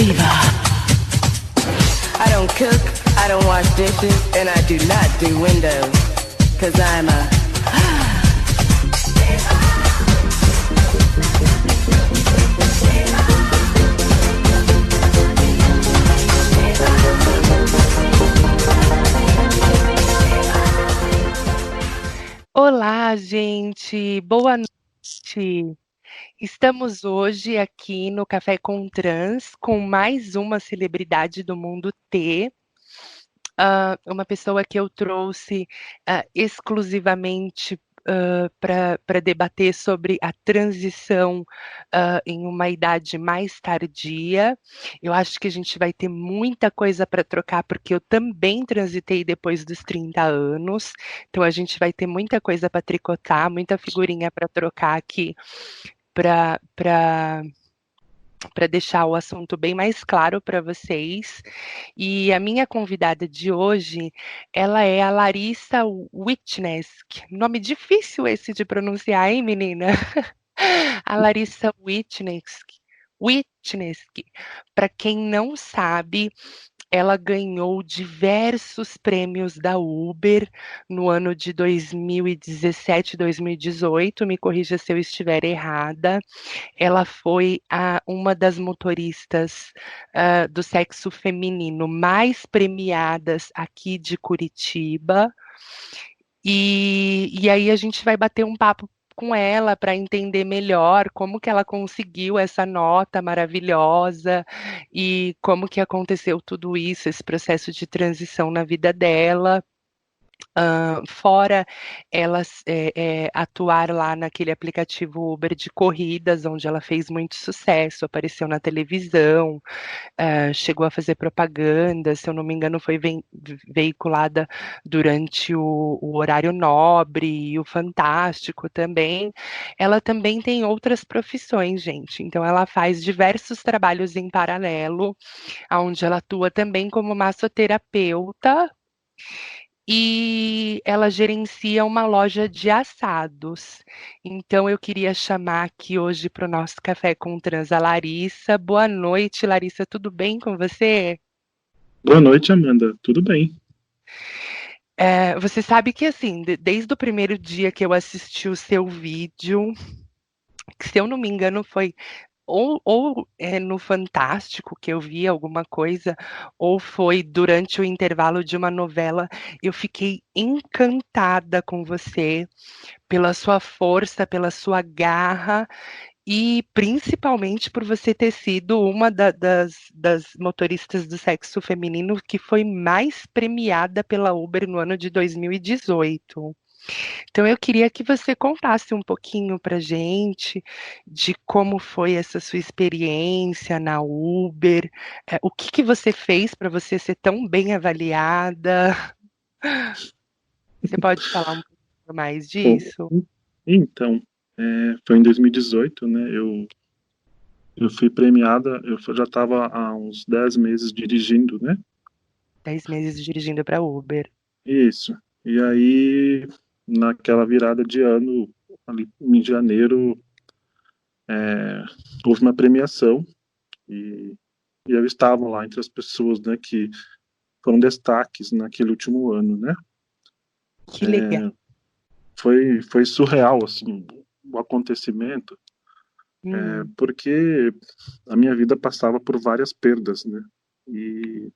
I don't cook, I don't wash dishes, and I do not do windows, 'cause I'm a Olá, gente, boa noite. Estamos hoje aqui no Café com Trans com mais uma celebridade do mundo T, uma pessoa que eu trouxe exclusivamente para debater sobre a transição em uma idade mais tardia. Eu acho que a gente vai ter muita coisa para trocar, porque eu também transitei depois dos 30 anos, então a gente vai ter muita coisa para tricotar, muita figurinha para trocar aqui para deixar o assunto bem mais claro para vocês. E a minha convidada de hoje, ela é a Larissa Witness. Nome difícil esse de pronunciar, hein, menina? A Larissa Witness. Para quem não sabe, ela ganhou diversos prêmios da Uber no ano de 2017, 2018. Me corrija se eu estiver errada. Ela foi uma das motoristas do sexo feminino mais premiadas aqui de Curitiba. E aí a gente vai bater um papo com ela para entender melhor como que ela conseguiu essa nota maravilhosa e como que aconteceu tudo isso, esse processo de transição na vida dela. Fora ela atuar lá naquele aplicativo Uber de corridas, onde ela fez muito sucesso, apareceu na televisão, chegou a fazer propaganda, se eu não me engano, foi veiculada durante o horário nobre e o Fantástico também. Ela também tem outras profissões, gente. Então, ela faz diversos trabalhos em paralelo, onde ela atua também como massoterapeuta e ela gerencia uma loja de assados. Então, eu queria chamar aqui hoje para o nosso Café com Trans a Larissa. Boa noite, Larissa, tudo bem com você? Boa noite, Amanda. Tudo bem? Você sabe que, assim, desde o primeiro dia que eu assisti o seu vídeo, que, se eu não me engano, foi ou no Fantástico que eu vi alguma coisa, ou foi durante o intervalo de uma novela, eu fiquei encantada com você, pela sua força, pela sua garra e principalmente por você ter sido uma das motoristas do sexo feminino que foi mais premiada pela Uber no ano de 2018. Então, eu queria que você contasse um pouquinho para gente de como foi essa sua experiência na Uber, o que que você fez para você ser tão bem avaliada? Você pode falar um pouco mais Bom, disso? então, foi em 2018, né? Eu fui premiada, já estava há uns 10 meses dirigindo, né? 10 meses dirigindo para Uber. Isso. E aí, naquela virada de ano, ali em janeiro, houve uma premiação e eu estava lá entre as pessoas, né, que foram destaques naquele último ano, né? Que legal. Foi surreal, assim, o acontecimento. Hum, Porque a minha vida passava por várias perdas, né? E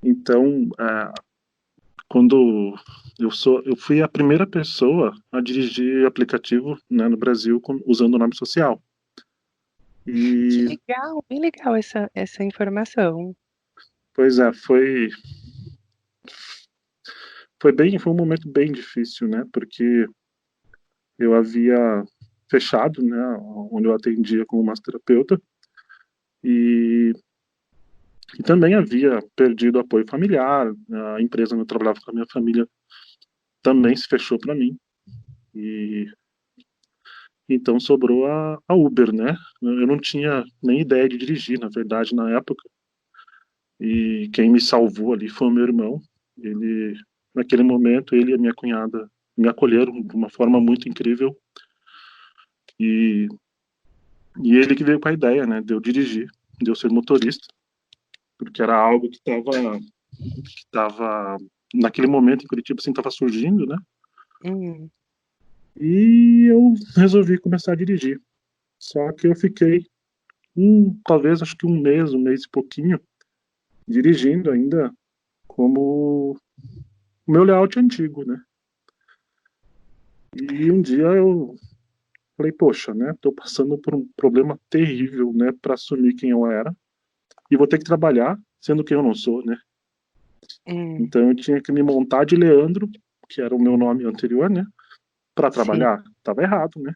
então, quando eu fui a primeira pessoa a dirigir aplicativo, né, no Brasil usando o nome social. que E legal, bem legal essa informação. pois é, foi um momento bem difícil, né? Porque eu havia fechado, né, onde eu atendia como massoterapeuta e E também havia perdido apoio familiar, a empresa onde eu trabalhava com a minha família também se fechou para mim. E então sobrou a Uber, né? Eu não tinha nem ideia de dirigir, na verdade, na época. E quem me salvou ali foi o meu irmão. Ele, naquele momento, ele e a minha cunhada me acolheram de uma forma muito incrível. E, e ele que veio com a ideia, né, de eu dirigir. de eu ser motorista, porque era algo que estava naquele momento em Curitiba, assim, estava surgindo, né? Hum. E eu resolvi começar a dirigir. Só que eu fiquei, talvez, acho que um mês e pouquinho, dirigindo ainda como o meu layout antigo, né? E um dia eu falei, poxa, né? Tô passando por um problema terrível, né? Para assumir quem eu era. E vou ter que trabalhar sendo quem eu não sou, né? Hum. Então eu tinha que me montar de Leandro, que era o meu nome anterior, né? Para Sim, trabalhar. Tava errado, né?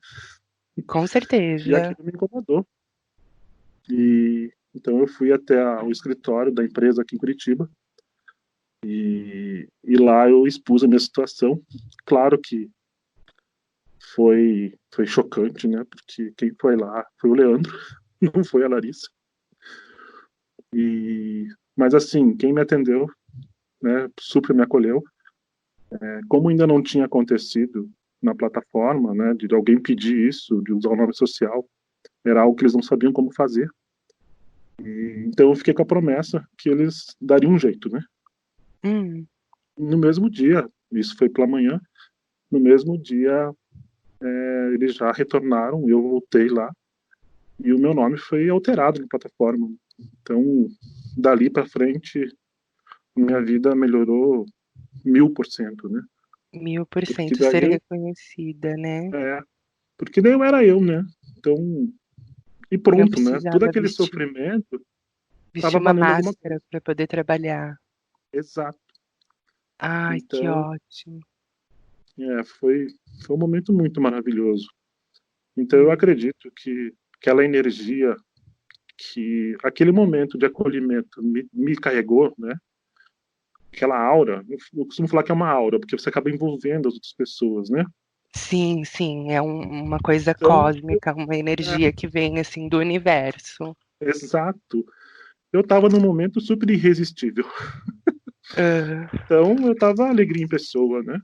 com E certeza. aquilo me incomodou. E então eu fui até o escritório da empresa aqui em Curitiba e lá eu expus a minha situação. Claro que foi chocante, né? Porque quem foi lá foi o Leandro, não foi a Larissa. E mas assim, quem me atendeu, né, super me acolheu. Como ainda não tinha acontecido na plataforma, né, de alguém pedir isso, de usar o nome social, era algo que eles não sabiam como fazer. E, então eu fiquei com a promessa que eles dariam um jeito, né? Hum. No mesmo dia, isso foi pela manhã, no mesmo dia eles já retornaram, eu voltei lá e o meu nome foi alterado na plataforma. Então, dali para frente, minha vida melhorou 1000%, né? Mil por Porque cento daí ser eu, reconhecida, né? é, porque daí eu era eu, né? Então, e Não pronto, né? Todo precisava aquele vestir, sofrimento vestir estava uma valendo alguma máscara coisa. para poder trabalhar. Exato. Ai, que Então, ótimo. foi um momento muito maravilhoso. Então, eu Hum. acredito que aquela energia, que aquele momento de acolhimento me carregou, né? Aquela aura, eu costumo falar que é uma aura, porque você acaba envolvendo as outras pessoas, né? Sim, sim, é uma coisa Então, cósmica, uma é, energia que vem assim do universo. exato. Eu estava num momento super irresistível. Ah, Então, eu estava alegria em pessoa, né?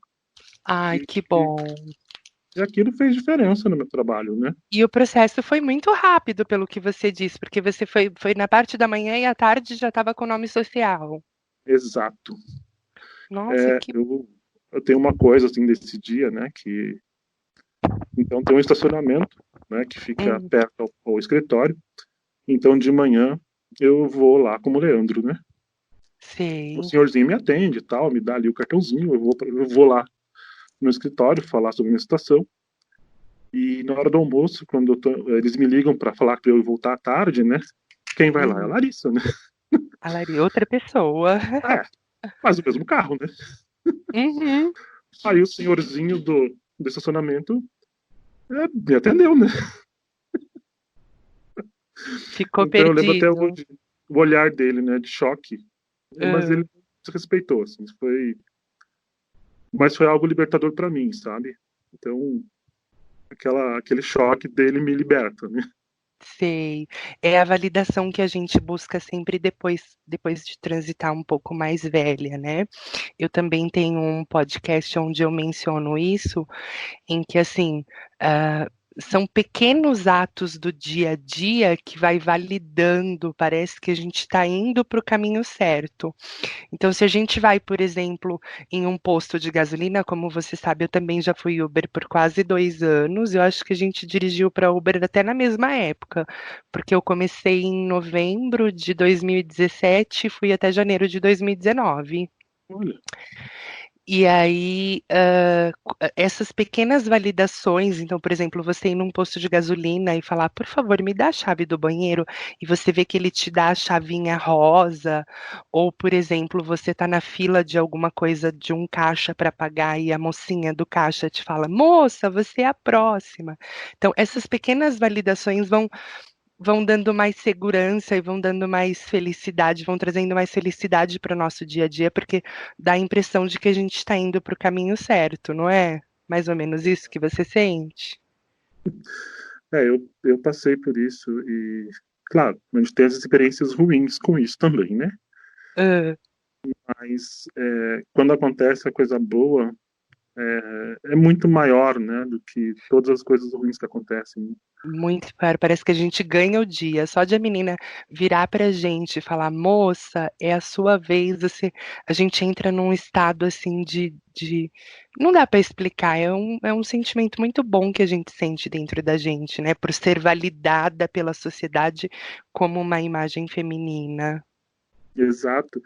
ai, E, que e, bom. e aquilo fez diferença no meu trabalho, né? E o processo foi muito rápido, pelo que você disse, porque você foi na parte da manhã e à tarde já estava com o nome social. Exato. Nossa, que. Eu tenho uma coisa assim desse dia, né? Que então tem um estacionamento, né? Que fica Hum, perto ao escritório. Então de manhã eu vou lá como Leandro, né? O sei. senhorzinho me atende e tal, me dá ali o cartãozinho, eu vou lá no escritório falar sobre a minha situação. E na hora do almoço, quando eles me ligam para falar que eu voltar à tarde, né? Quem vai lá é a Hum, Larissa, né? a Lari, outra pessoa. É, mas o mesmo carro, né? Uhum. Aí o senhorzinho do estacionamento me atendeu, né? Ficou Então eu lembro até perdido. hoje o olhar dele, né, de choque. Mas ele Ah, se respeitou, assim, mas foi algo libertador para mim, sabe? Então aquele choque dele me liberta, né? sei. É a validação que a gente busca sempre depois de transitar um pouco mais velha, né? Eu também tenho um podcast onde eu menciono isso, em que assim, ah, são pequenos atos do dia a dia que vai validando, parece que a gente está indo para o caminho certo. Então, se a gente vai, por exemplo, em um posto de gasolina, como você sabe, eu também já fui Uber por quase 2 anos. Eu acho que a gente dirigiu para Uber até na mesma época, porque eu comecei em novembro de 2017 e fui até janeiro de 2019. Olha, E aí, essas pequenas validações, então, por exemplo, você ir num posto de gasolina e falar, por favor, me dá a chave do banheiro, e você vê que ele te dá a chavinha rosa, ou, por exemplo, você está na fila de alguma coisa de um caixa para pagar e a mocinha do caixa te fala, moça, você é a próxima. Então, essas pequenas validações vão dando mais segurança e vão dando mais felicidade, vão trazendo mais felicidade para o nosso dia a dia, porque dá a impressão de que a gente está indo para o caminho certo, não é? Mais ou menos isso que você sente? eu passei por isso e, claro, a gente tem as experiências ruins com isso também, né? Ah, Mas quando acontece a coisa boa, é muito maior, né, do que todas as coisas ruins que acontecem, né? Muito claro, parece que a gente ganha o dia, só de a menina virar pra gente e falar: "Moça, é a sua vez", a gente entra num estado, assim, de não dá pra explicar, é um sentimento muito bom que a gente sente dentro da gente, né, por ser validada pela sociedade como uma imagem feminina. Exato.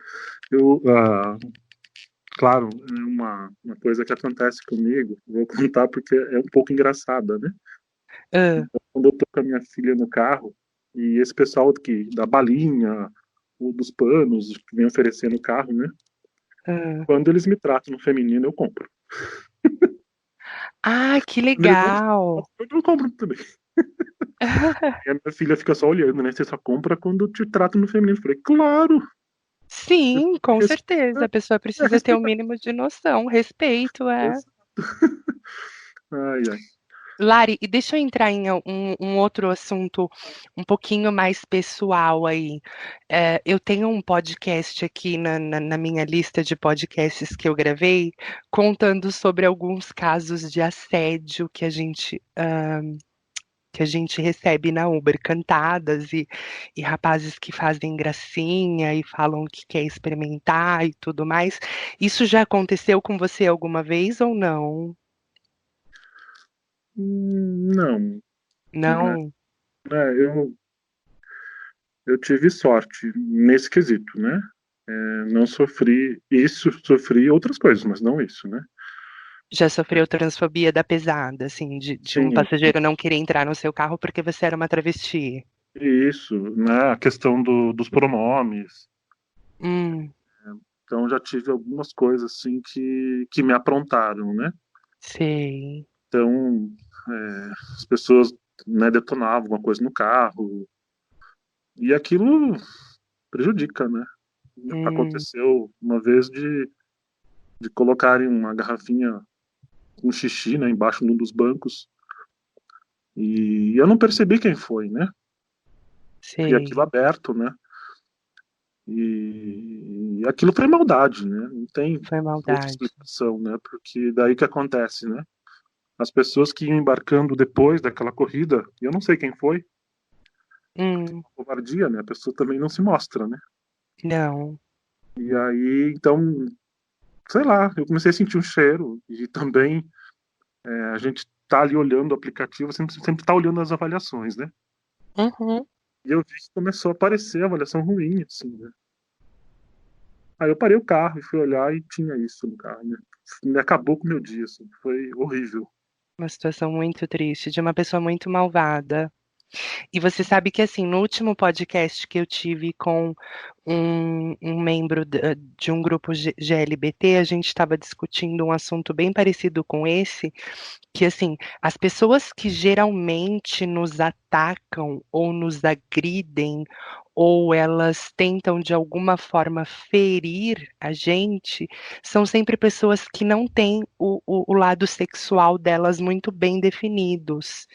Claro, é uma coisa que acontece comigo, vou contar porque é um pouco engraçada, né? Hã, Então, quando eu tô com a minha filha no carro, e esse pessoal que da balinha, ou dos panos, que vem oferecer no carro, né? hã. Quando eles me tratam no feminino, eu compro. Ah, que Quando eles não legal. eu compro também. E a minha filha fica só olhando, né? Você só compra quando te tratam no feminino. Eu falei, claro! Sim, com certeza, Respeita, a pessoa precisa ter o respeita. mínimo de noção, respeito, é. Ai, ai. Lari, e deixa eu entrar em um outro assunto um pouquinho mais pessoal aí. Eu tenho um podcast aqui na minha lista de podcasts que eu gravei, contando sobre alguns casos de assédio que a gente recebe na Uber, cantadas e rapazes que fazem gracinha e falam que quer experimentar e tudo mais. Isso já aconteceu com você alguma vez ou não? Não, né? Não? Eu tive sorte nesse quesito, né? Não sofri isso, sofri outras coisas, mas não isso, né? Já sofreu transfobia da pesada, assim, de um Sim, passageiro não querer entrar no seu carro porque você era uma travesti? isso, né? A questão dos pronomes. Hum, Então já tive algumas coisas assim que me aprontaram, né? sei. Então as pessoas, né, detonavam alguma coisa no carro e aquilo prejudica, né? Hum, Aconteceu uma vez de colocarem uma garrafinha com xixi, né, embaixo de um dos bancos e eu não percebi quem foi, né? Vi aquilo sei. aberto, né? E aquilo foi maldade, né? Não tem Foi outra maldade. explicação, né? Porque daí que acontece, né? As pessoas que iam embarcando depois daquela corrida, eu não sei quem foi, Hum, covardia, né? A pessoa também não se mostra, né? não. E aí, então, sei lá, eu comecei a sentir um cheiro e também a gente tá ali olhando o aplicativo, sempre tá olhando as avaliações, né? Uhum. E eu vi que começou a aparecer avaliação ruim, assim, né? Aí eu parei o carro e fui olhar e tinha isso no carro, né? Me acabou com o meu dia, assim, foi horrível. Uma situação muito triste, de uma pessoa muito malvada. E você sabe que, assim, no último podcast que eu tive com um membro de um grupo GLBT, a gente estava discutindo um assunto bem parecido com esse, que assim, as pessoas que geralmente nos atacam ou nos agridem, ou elas tentam de alguma forma ferir a gente, são sempre pessoas que não têm o lado sexual delas muito bem definidos.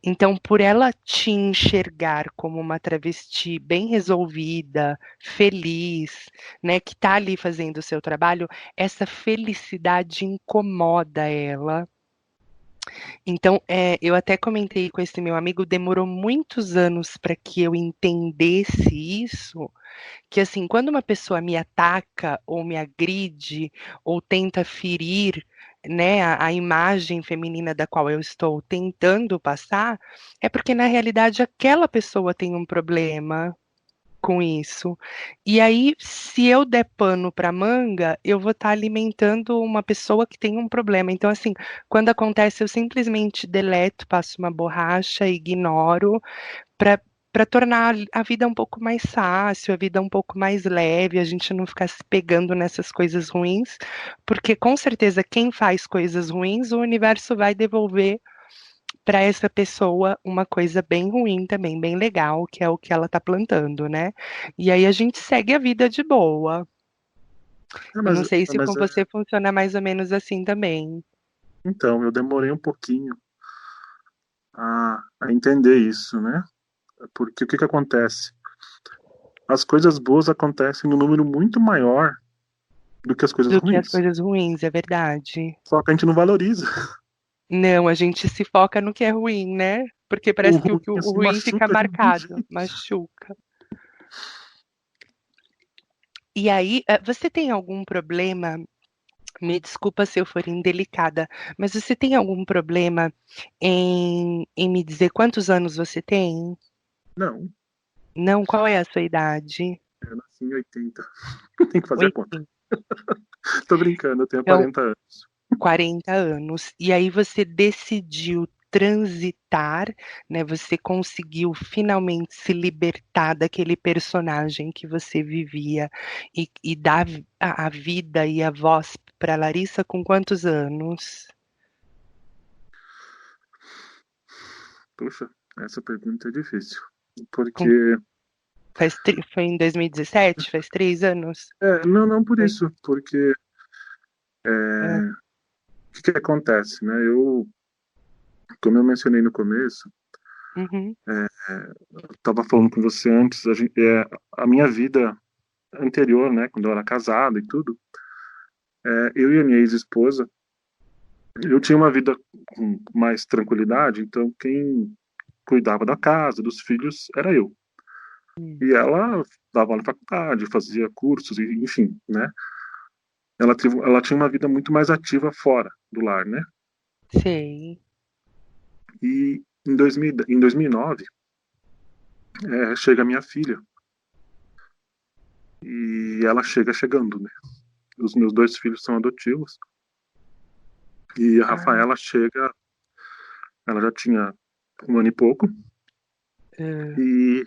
Então, por ela te enxergar como uma travesti bem resolvida, feliz, né, que está ali fazendo o seu trabalho, essa felicidade incomoda ela. Então, eu até comentei com esse meu amigo, demorou muitos anos para que eu entendesse isso, que assim, quando uma pessoa me ataca ou me agride ou tenta ferir, né, a imagem feminina da qual eu estou tentando passar, é porque na realidade aquela pessoa tem um problema com isso. E aí, se eu der pano para manga, eu vou estar alimentando uma pessoa que tem um problema. Então, assim, quando acontece, eu simplesmente deleto, passo uma borracha, ignoro, para tornar a vida um pouco mais fácil, a vida um pouco mais leve, a gente não ficar se pegando nessas coisas ruins, porque com certeza quem faz coisas ruins, o universo vai devolver para essa pessoa uma coisa bem ruim também, bem legal, que é o que ela está plantando, né. E aí a gente segue a vida de boa. Ah, Eu mas, não sei se mas com você funciona mais ou menos assim também. então, eu demorei um pouquinho a entender isso, né? Porque o que que acontece? As coisas boas acontecem num número muito maior do que as coisas do que as ruins. coisas ruins, é verdade. Só que a gente não valoriza. Não, a gente se foca no que é ruim, né? Porque O parece que ruim o assim, ruim fica machuca a gente de um marcado, jeito. machuca. E aí, você tem algum problema? Me desculpa se eu for indelicada, mas você tem algum problema em me dizer quantos anos você tem? Não, Não, qual é a sua idade? eu nasci em 80. Tem que fazer a conta. 80. Tô brincando, eu tenho Então, 40 anos. 40 anos. E aí você decidiu transitar, né? Você conseguiu finalmente se libertar daquele personagem que você vivia e dar a vida e a voz para Larissa com quantos anos? Puxa, essa pergunta é difícil. Com, Porque. foi em 2017? Faz 3 anos? Não por Foi. isso. Porque. É, O que acontece, né? Como eu mencionei no começo, uhum, estava falando com você antes, a minha vida anterior, né? Quando eu era casado e tudo, eu e a minha ex-esposa, eu tinha uma vida com mais tranquilidade, então quem cuidava da casa, dos filhos, era eu. hum, E ela dava aula na faculdade, fazia cursos, enfim, né? Ela tinha uma vida muito mais ativa fora do lar, né? sei. E em 2009, chega a minha filha. E ela chegando, né? Os meus dois filhos são adotivos. E a Ah, Rafaela chega, ela já tinha 1 ano e pouco. ah, E,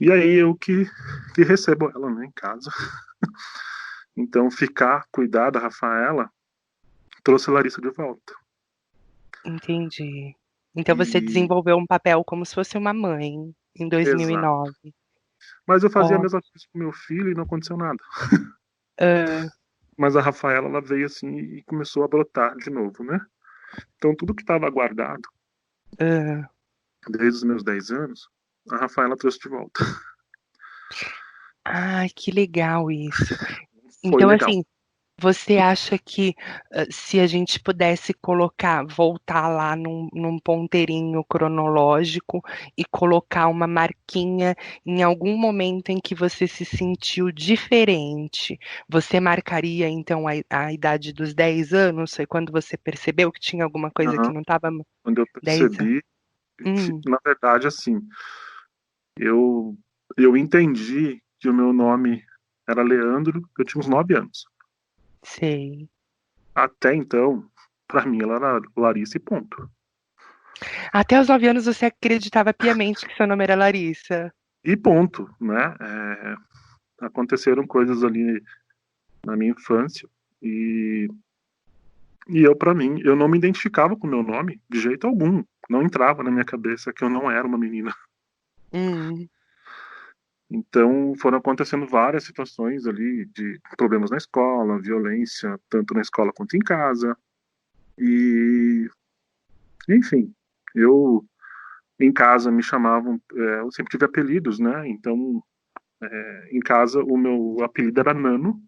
e aí eu que recebo ela, né, em casa. Então cuidar da Rafaela, trouxe a Larissa de volta. entendi. Então você E, desenvolveu um papel como se fosse uma mãe em exato. 2009. Mas eu fazia a Ó, mesma coisa com meu filho e não aconteceu nada. ah, Mas a Rafaela, ela veio assim e começou a brotar de novo, né? Então tudo que estava guardado ah. desde os meus 10 anos, a Rafaela trouxe de volta. Ai, que legal isso. Foi Então, legal. assim, você acha que se a gente pudesse voltar lá num ponteirinho cronológico e colocar uma marquinha em algum momento em que você se sentiu diferente, você marcaria então a idade dos 10 anos? Foi quando você percebeu que tinha alguma coisa que Aham. não estava Quando eu 10 anos? percebi, Hum, na verdade, assim, eu, eu entendi que o meu nome era Leandro, eu tinha uns 9 anos. sei. Até então, pra mim, ela era Larissa e ponto. Até os 9 anos você acreditava piamente que seu nome era Larissa. E ponto, né? Aconteceram coisas ali na minha infância e, pra mim, eu não me identificava com o meu nome de jeito algum. Não entrava na minha cabeça que eu não era uma menina. Hum, Então, foram acontecendo várias situações ali de problemas na escola, violência, tanto na escola quanto em casa. E, enfim, eu em casa me chamavam, eu sempre tive apelidos, né? Então, em casa o meu apelido era Nano.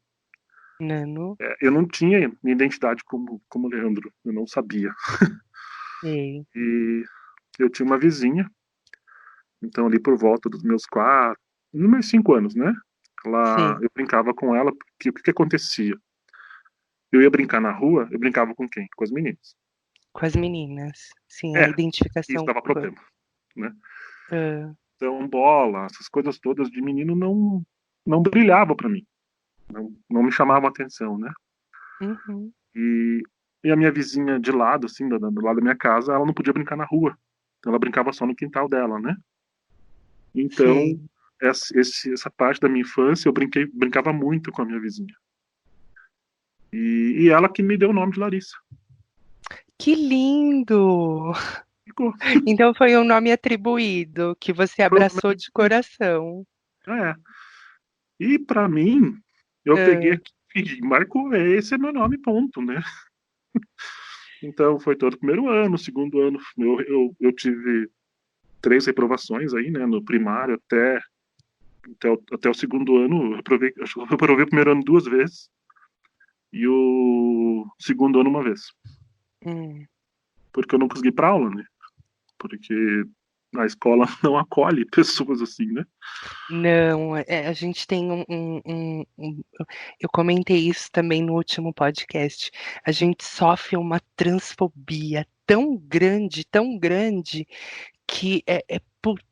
Nano, Eu não tinha minha identidade como Leandro, eu não sabia. sei, E eu tinha uma vizinha, então ali por volta dos meus 4, nos meus 5 anos, né? sei. Eu brincava com ela, porque o que acontecia? Eu ia brincar na rua, eu brincava com quem? Com as meninas. Com as meninas. Sim, a É, isso identificação. dava problema, né? Ah, Então, bola, essas coisas todas de menino não brilhava pra mim, não me chamavam atenção, né? uhum, E, a minha vizinha de lado, assim, do lado da minha casa, ela não podia brincar na rua. Ela brincava só no quintal dela, né? Então, sei. essa parte da minha infância, eu brincava muito com a minha vizinha. E ela que me deu o nome de Larissa. Que lindo! Ficou. Então foi um nome atribuído que você abraçou Provavelmente de foi. coração. É. E pra mim, eu peguei Ah, aqui e marcou, esse é meu nome, ponto, né? Então foi todo o primeiro ano, segundo ano, eu tive 3 reprovações aí, né, no primário até Até o segundo ano, acho que eu reprovei o primeiro ano 2 vezes e o segundo ano uma vez. Hum. Porque eu não consegui ir pra aula, né? Porque a escola não acolhe pessoas assim, né? Não, a gente tem eu comentei isso também no último podcast. A gente sofre uma transfobia tão grande, que é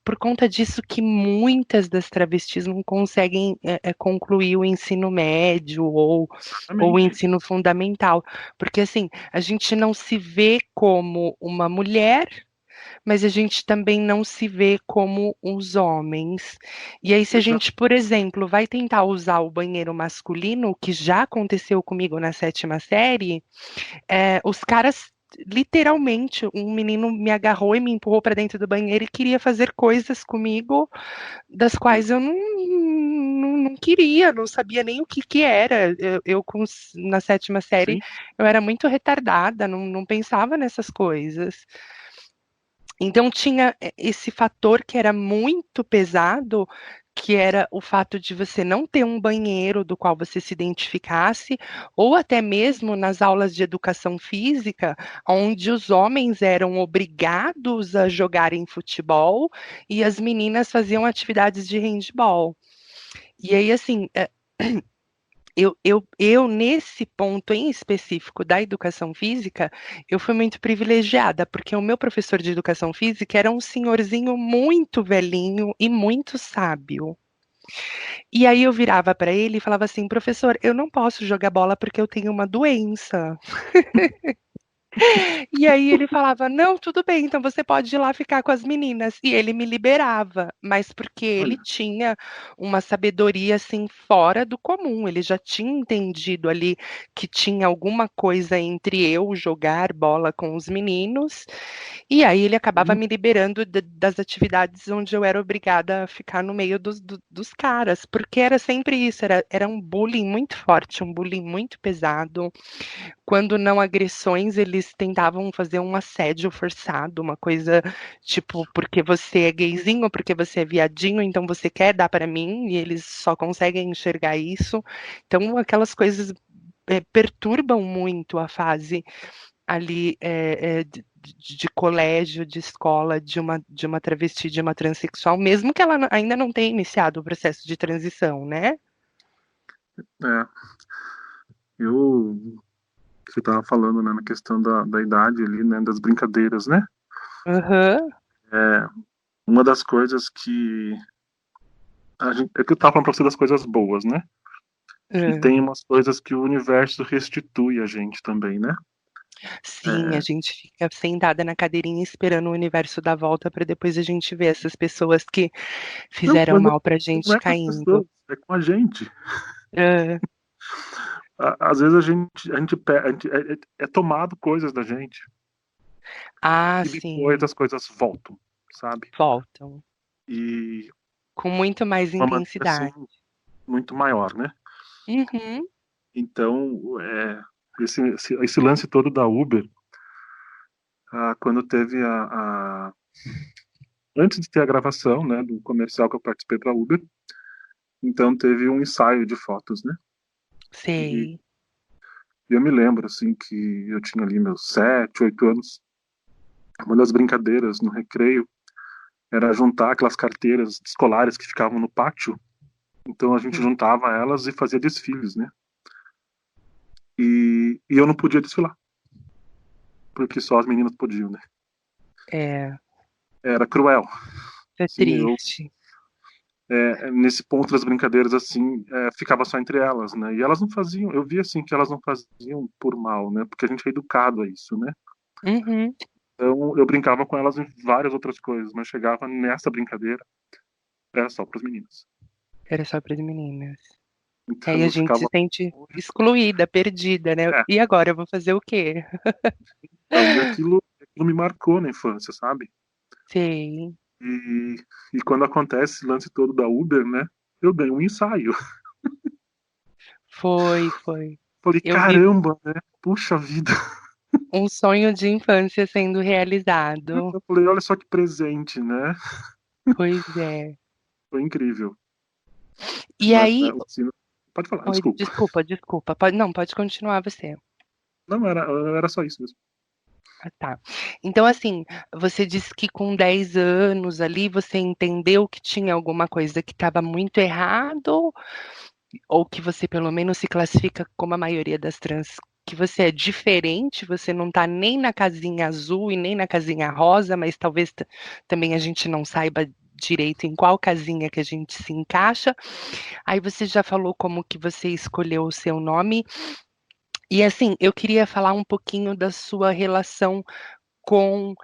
por conta disso que muitas das travestis não conseguem concluir o ensino médio ou o Exatamente. ensino fundamental. Porque assim, a gente não se vê como uma mulher, mas a gente também não se vê como os homens. E aí, se a Exato. gente, por exemplo, vai tentar usar o banheiro masculino, o que já aconteceu comigo na sétima série, os caras. Literalmente, um menino me agarrou e me empurrou para dentro do banheiro e queria fazer coisas comigo das quais eu não queria, não sabia nem o que que era. Na sétima série, Sim. eu era muito retardada, não pensava nessas coisas. Então tinha esse fator que era muito pesado, que era o fato de você não ter um banheiro do qual você se identificasse, ou até mesmo nas aulas de educação física, onde os homens eram obrigados a jogarem futebol e as meninas faziam atividades de handball. E aí, assim, nesse ponto em específico da educação física, eu fui muito privilegiada, porque o meu professor de educação física era um senhorzinho muito velhinho e muito sábio. E aí eu virava para ele e falava assim: professor, eu não posso jogar bola porque eu tenho uma doença. E aí ele falava: não, tudo bem, então você pode ir lá ficar com as meninas. E ele me liberava, mas porque ele Olha, tinha uma sabedoria assim fora do comum. Ele já tinha entendido ali que tinha alguma coisa entre eu jogar bola com os meninos, e aí ele acabava me liberando das atividades onde eu era obrigada a ficar no meio dos caras, porque era sempre isso, era um bullying muito forte, um bullying muito pesado. Quando não agressões, eles tentavam fazer um assédio forçado, uma coisa tipo, porque você é gayzinho, porque você é viadinho, então você quer dar para mim, e eles só conseguem enxergar isso. Então, aquelas coisas perturbam muito a fase ali de colégio, de escola, de uma travesti, de uma transexual, mesmo que ela ainda não tenha iniciado o processo de transição, né? é, eu você estava falando, né, na questão da idade ali, né, das brincadeiras, né? Aham. É, uma das coisas que é que eu tava falando pra você das coisas boas, né? E É. tem umas coisas que o universo restitui a gente também, né? Sim, a É, gente fica sentada na cadeirinha esperando o universo dar volta para depois a gente ver essas pessoas que não, fizeram mas mal pra não gente é com as caindo. pessoas, é com a gente. Hã. Às vezes a gente é tomado coisas da gente Ah, e depois sim, as coisas voltam, sabe? voltam. E Com muito mais uma maneira assim intensidade. muito maior, né? Uhum. Então, esse lance todo da Uber, quando teve antes de ter a gravação, né, do comercial que eu participei para Uber, então teve um ensaio de fotos, né? E Sei. eu me lembro assim que eu tinha ali meus 7, 8 anos. Uma das brincadeiras no recreio era juntar aquelas carteiras escolares que ficavam no pátio. Então a gente Hum. juntava elas e fazia desfiles, né? E eu não podia desfilar, porque só as meninas podiam, né? É, Era cruel. é Assim, eu triste. nesse ponto das brincadeiras assim ficava só entre elas, né? E elas não faziam, eu via assim que elas não faziam por mal, né? Porque a gente é educado a isso, né? Uhum. Então eu brincava com elas em várias outras coisas, mas chegava nessa brincadeira era só para os meninos. Era só para as meninas. E aí Então a eu gente se ficava, sente excluída, perdida, né. é, E agora, eu vou fazer o quê? então, e aquilo me marcou na infância, sabe? Sei. E, e quando acontece esse lance todo da Uber, né? Eu dei um ensaio. Foi, foi. Falei, Eu vi caramba, né? Puxa vida. um sonho de infância sendo realizado. Eu falei, olha só que presente, né? Pois é. Foi incrível. E Mas, aí, né, o sino... Pode falar, oi, desculpa. desculpa. Não, pode continuar você. Não, era só isso mesmo. Ah, tá. Então, assim, você disse que com 10 anos ali você entendeu que tinha alguma coisa que estava muito errado, ou que você pelo menos se classifica como a maioria das trans, que você é diferente, você não está nem na casinha azul e nem na casinha rosa, mas talvez também a gente não saiba direito em qual casinha que a gente se encaixa. Aí você já falou como que você escolheu o seu nome. E assim, eu queria falar um pouquinho da sua relação com,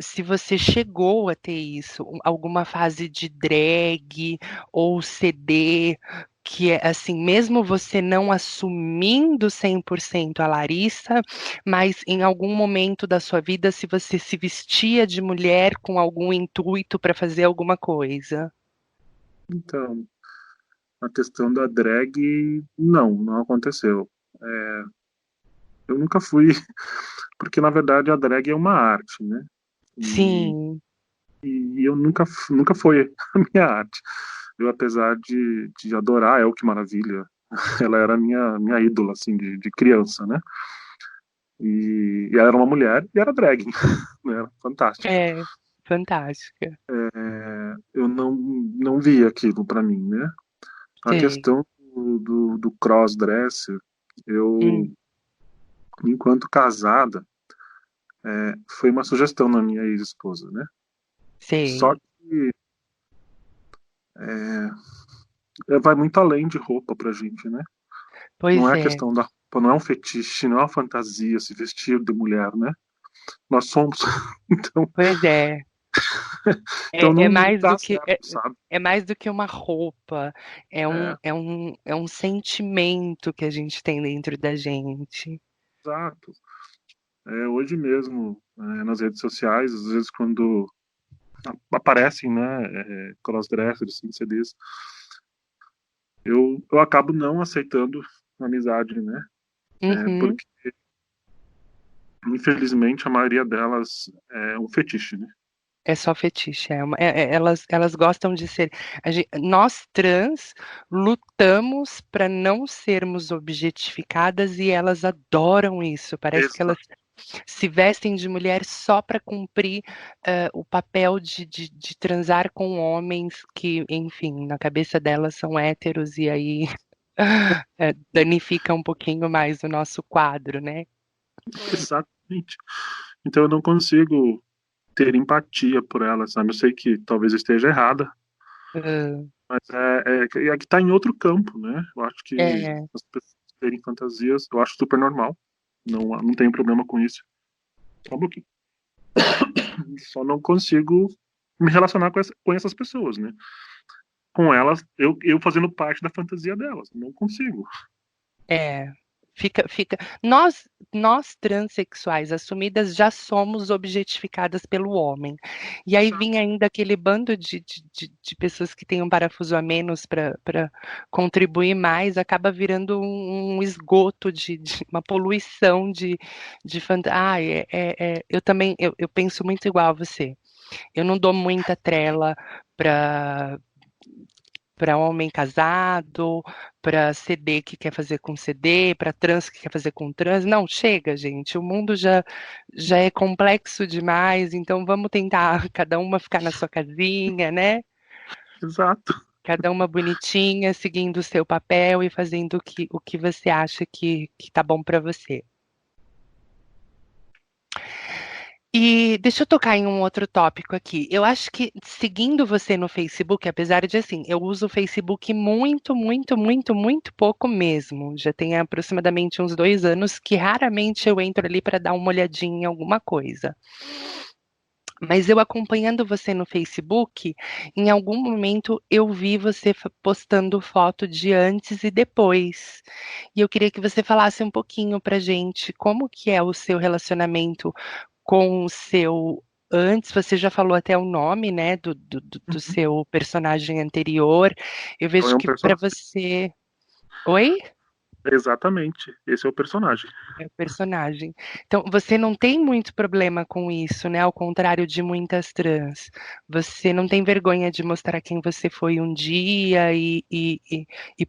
se você chegou a ter isso, alguma fase de drag ou CD, que é assim, mesmo você não assumindo 100% a Larissa, mas em algum momento da sua vida, se você se vestia de mulher com algum intuito para fazer alguma coisa. Então, a questão da drag, não aconteceu. Eu nunca fui, porque na verdade a drag é uma arte, né? E, Sim, e eu nunca foi a minha arte. Eu, apesar de adorar El Que Maravilha, ela era minha ídola, assim, de criança, né? E ela era uma mulher e era drag, né? Era fantástico. é fantástica. Eu não vi aquilo pra mim, né? A Sei. questão do crossdresser, eu, Hum, enquanto enquanto casada, foi uma sugestão na minha ex-esposa, né? Só sei. que vai muito além de roupa pra gente, né? Não Pois é a é, questão da roupa, não é um fetiche, não é uma fantasia se vestir de mulher, né? Nós somos. Então, pois é. então É não mais dá do que certo, sabe? é mais do que uma roupa, É, é um sentimento que a gente tem dentro da gente. exato. Hoje mesmo, nas redes sociais, às vezes quando aparecem, né, crossdressers, assim, CDs, eu acabo não aceitando amizade, né? Uhum. Porque, infelizmente, a maioria delas é um fetiche, né? É só fetiche, elas gostam de ser nós trans lutamos para não sermos objetificadas e elas adoram isso, parece que elas Exato. se vestem de mulher só para cumprir, o papel de transar com homens que, enfim, na cabeça delas são héteros e aí, danifica um pouquinho mais o nosso quadro, né. Exatamente. Então eu não consigo ter empatia por ela, sabe? Eu sei que talvez eu esteja errada, Hã. mas é que tá em outro campo, né? Eu acho que É, as pessoas terem fantasias, eu acho super normal. Não tenho problema com isso. Só um pouquinho. Só não consigo me relacionar com essas pessoas, né? Com elas, eu fazendo parte da fantasia delas. Não consigo. é. Fica nós transexuais assumidas já somos objetificadas pelo homem. E aí Exato. vinha ainda aquele bando de pessoas que têm um parafuso a menos para contribuir mais, acaba virando um esgoto de uma poluição de eu também eu penso muito igual a você. Eu não dou muita trela para homem casado, para CD que quer fazer com CD, para trans que quer fazer com trans. Não, chega, gente. O mundo já é complexo demais, então vamos tentar cada uma ficar na sua casinha, né? Exato. Cada uma bonitinha, seguindo o seu papel e fazendo o que você acha que tá bom para você. E deixa eu tocar em um outro tópico aqui. Eu acho que seguindo você no Facebook, apesar de assim, eu uso o Facebook muito, muito, muito, muito pouco mesmo. Já tem aproximadamente uns 2 anos que raramente eu entro ali para dar uma olhadinha em alguma coisa. Mas eu acompanhando você no Facebook, em algum momento eu vi você postando foto de antes e depois. E eu queria que você falasse um pouquinho pra gente como que é o seu relacionamento com o seu antes, você já falou até o nome, né, do Uhum. seu personagem anterior. Eu Então vejo é um que para personagem. você. Oi? Exatamente, esse é o personagem. É o personagem. Então, você não tem muito problema com isso, né? Ao contrário de muitas trans. Você não tem vergonha de mostrar quem você foi um dia e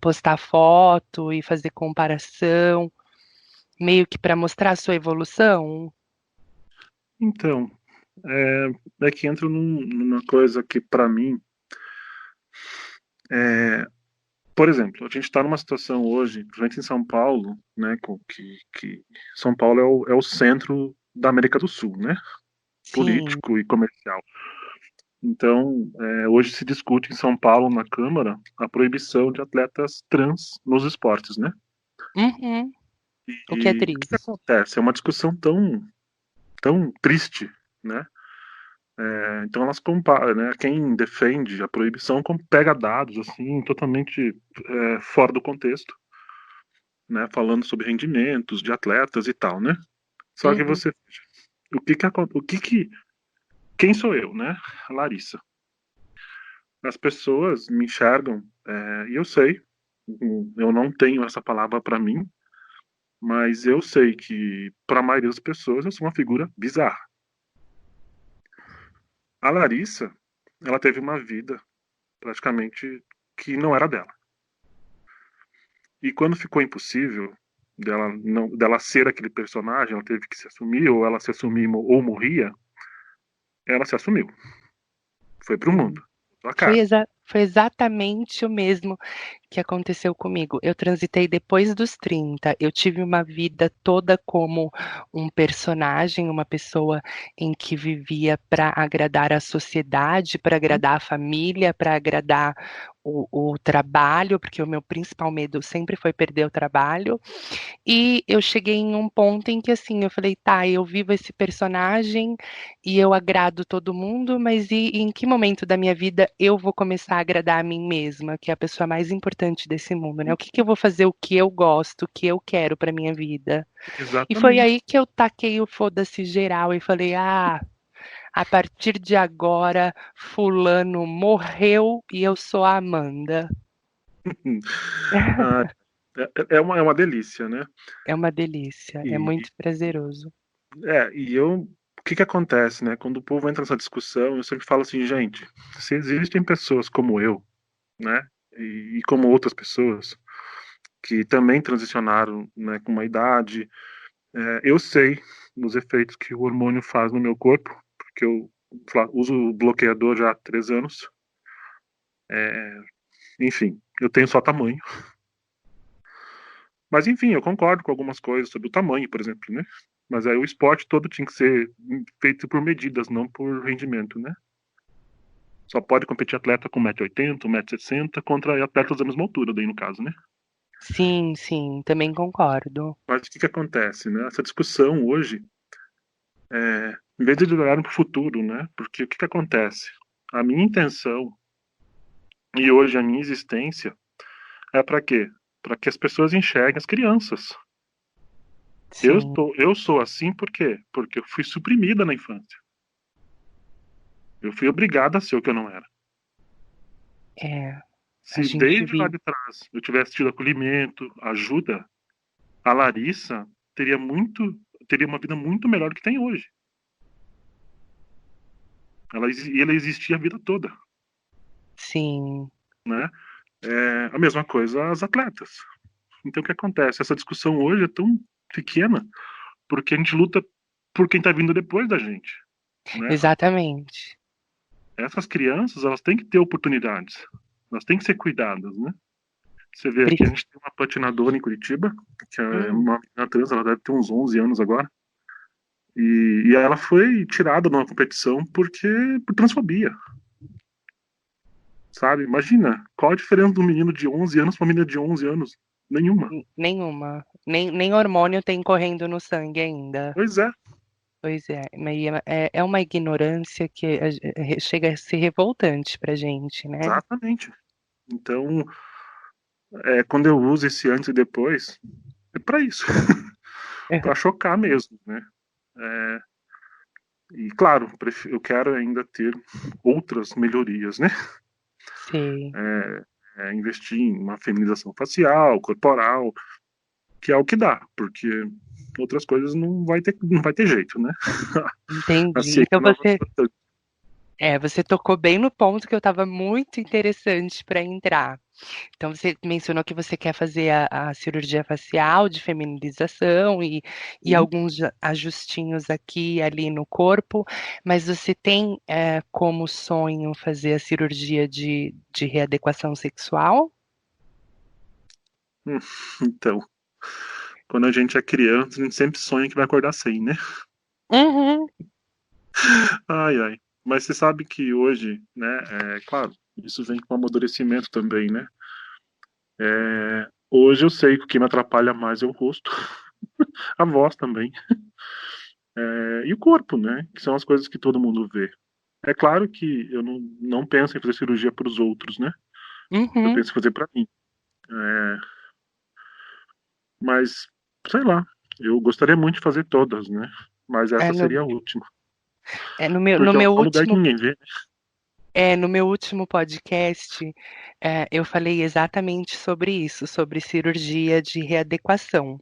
postar foto e fazer comparação, meio que para mostrar a sua evolução? Então, é que entra numa coisa que, para mim, é, por exemplo, a gente está numa situação hoje, principalmente em São Paulo, né, que São Paulo é o centro da América do Sul, né, Sim. político e comercial. Então, hoje se discute em São Paulo, na Câmara, a proibição de atletas trans nos esportes, né? Uhum. O que é E o que triste. acontece? É uma discussão tão triste, né? Então elas comparam, né? Quem defende a proibição pega dados assim totalmente fora do contexto, né? Falando sobre rendimentos de atletas e tal, né? Só que Uhum. você, quem sou eu, né? A Larissa. As pessoas me enxergam e eu sei, eu não tenho essa palavra para mim, mas eu sei que para a maioria das pessoas eu sou uma figura bizarra. A Larissa, ela teve uma vida praticamente que não era dela. E quando ficou impossível dela ser aquele personagem, ela teve que se assumir, ou ela se assumir ou morria, ela se assumiu. Foi pro Sim. mundo. Sua cara. Foi exatamente o mesmo que aconteceu comigo. Eu transitei depois dos 30. Eu tive uma vida toda como um personagem, uma pessoa em que vivia para agradar a sociedade, para agradar a família, para agradar o trabalho, porque o meu principal medo sempre foi perder o trabalho. E eu cheguei em um ponto em que, assim, eu falei: "Tá, eu vivo esse personagem e eu agrado todo mundo, mas e em que momento da minha vida eu vou começar a agradar a mim mesma, que é a pessoa mais importante desse mundo, né? O que que eu vou fazer o que eu gosto, o que eu quero para minha vida?". E foi Exatamente. aí que eu taquei o foda-se geral e falei: "Ah, a partir de agora, fulano morreu e eu sou a Amanda". Ah, é uma delícia, né? É uma delícia, é E, muito prazeroso. o que que acontece, né? Quando o povo entra nessa discussão, eu sempre falo assim, gente, se existem pessoas como eu, né? E como outras pessoas que também transicionaram, né, com uma idade. Eu sei os efeitos que o hormônio faz no meu corpo, porque eu uso o bloqueador já há 3 anos. Enfim, eu tenho só tamanho. Mas enfim, eu concordo com algumas coisas sobre o tamanho, por exemplo, né? Mas aí o esporte todo tinha que ser feito por medidas, não por rendimento, né? Só pode competir atleta com 1,80 m, 1,60 m contra atletas da mesma altura, daí no caso, né? Sim, sim, também concordo. Mas o que que acontece, né? Essa discussão hoje, em vez de olharem para o futuro, né? Porque o que que acontece? A minha intenção e hoje a minha existência é para quê? Para que as pessoas enxerguem as crianças. Sim, Eu sou assim por quê? Porque eu fui suprimida na infância. Eu fui obrigada a ser o que eu não era. é, a Se gente desde lá vive. de trás eu tivesse tido acolhimento, ajuda, a Larissa teria uma vida muito melhor do que tem hoje. Ela existia a vida toda, Sim, né? A mesma coisa as atletas. Então o que acontece? Essa discussão hoje é tão pequena porque a gente luta por quem está vindo depois da gente, né? exatamente. Essas crianças, elas têm que ter oportunidades. Elas têm que ser cuidadas, né? Você vê aqui, a Pre- gente tem uma patinadora em Curitiba, que é Hum, uma menina trans, ela deve ter uns 11 anos agora. E ela foi tirada numa competição por transfobia, sabe? Imagina, qual a diferença de um menino de 11 anos para uma menina de 11 anos? Nenhuma. nenhuma. Nem hormônio tem correndo no sangue ainda. Pois é, Pois é, mas é uma ignorância que chega a ser revoltante pra gente, né? exatamente. Então, quando eu uso esse antes e depois, é para isso, para chocar mesmo, né? É, e claro, eu quero ainda ter outras melhorias, né? Sei. Investir em uma feminização facial, corporal, que é o que dá, porque outras coisas não vai ter jeito, né? A Entendi. ciência Então não avança você tanto. você tocou bem no ponto que eu estava muito interessante para entrar. Então você mencionou que você quer fazer a cirurgia facial de feminilização e Sim. alguns ajustinhos aqui e ali no corpo, mas você tem como sonho fazer a cirurgia de readequação sexual? Hum, Então, quando a gente é criança, a gente sempre sonha que vai acordar sem, né? Uhum. Ai, ai. Mas você sabe que hoje, né, claro, isso vem com amadurecimento também, né? Hoje eu sei que o que me atrapalha mais é o rosto, a voz também, e o corpo, né? Que são as coisas que todo mundo vê. É claro que eu não penso em fazer cirurgia para os outros, né? Eu Uhum. penso em fazer para mim. É, mas, sei lá, eu gostaria muito de fazer todas, né? Mas É essa no, seria a última. no Porque é meu um lugar que último ninguém vê. no meu último podcast, eu falei exatamente sobre isso, sobre cirurgia de readequação.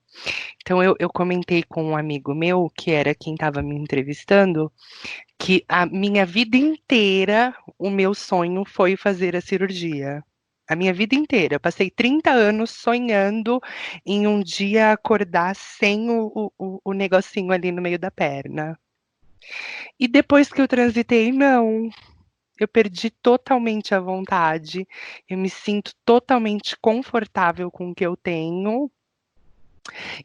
Então, eu comentei com um amigo meu, que era quem estava me entrevistando, que a minha vida inteira, o meu sonho foi fazer a cirurgia. A minha vida inteira. Eu passei 30 anos sonhando em um dia acordar sem o negocinho ali no meio da perna. E depois que eu transitei, não. Eu perdi totalmente a vontade. Eu me sinto totalmente confortável com o que eu tenho.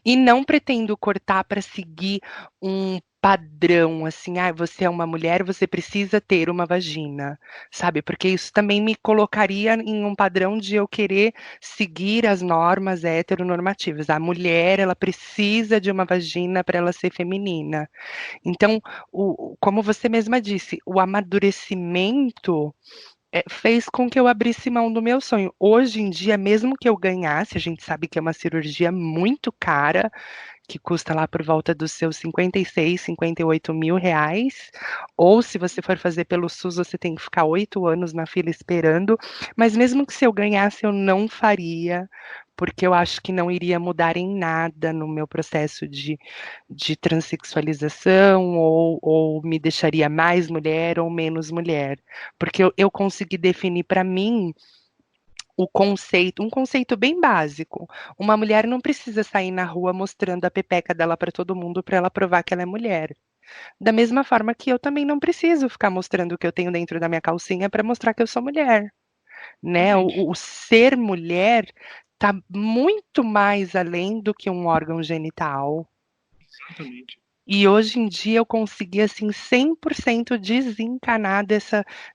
E não pretendo cortar para seguir um padrão, assim, você é uma mulher, você precisa ter uma vagina, sabe? Porque isso também me colocaria em um padrão de eu querer seguir as normas heteronormativas. A mulher, ela precisa de uma vagina para ela ser feminina. Então, como você mesma disse, o amadurecimento fez com que eu abrisse mão do meu sonho. Hoje em dia, mesmo que eu ganhasse, a gente sabe que é uma cirurgia muito cara, que custa lá por volta dos seus 56, 58 mil reais, ou se você for fazer pelo SUS, você tem que ficar 8 anos na fila esperando, mas mesmo que se eu ganhasse, eu não faria, porque eu acho que não iria mudar em nada no meu processo de transexualização, ou me deixaria mais mulher ou menos mulher, porque eu consegui definir para mim um conceito bem básico. Uma mulher não precisa sair na rua mostrando a pepeca dela para todo mundo para ela provar que ela é mulher. Da mesma forma que eu também não preciso ficar mostrando o que eu tenho dentro da minha calcinha para mostrar que eu sou mulher, né? Exatamente. O ser mulher está muito mais além do que um órgão genital. Exatamente. E hoje em dia eu consegui, assim, 100% desencanar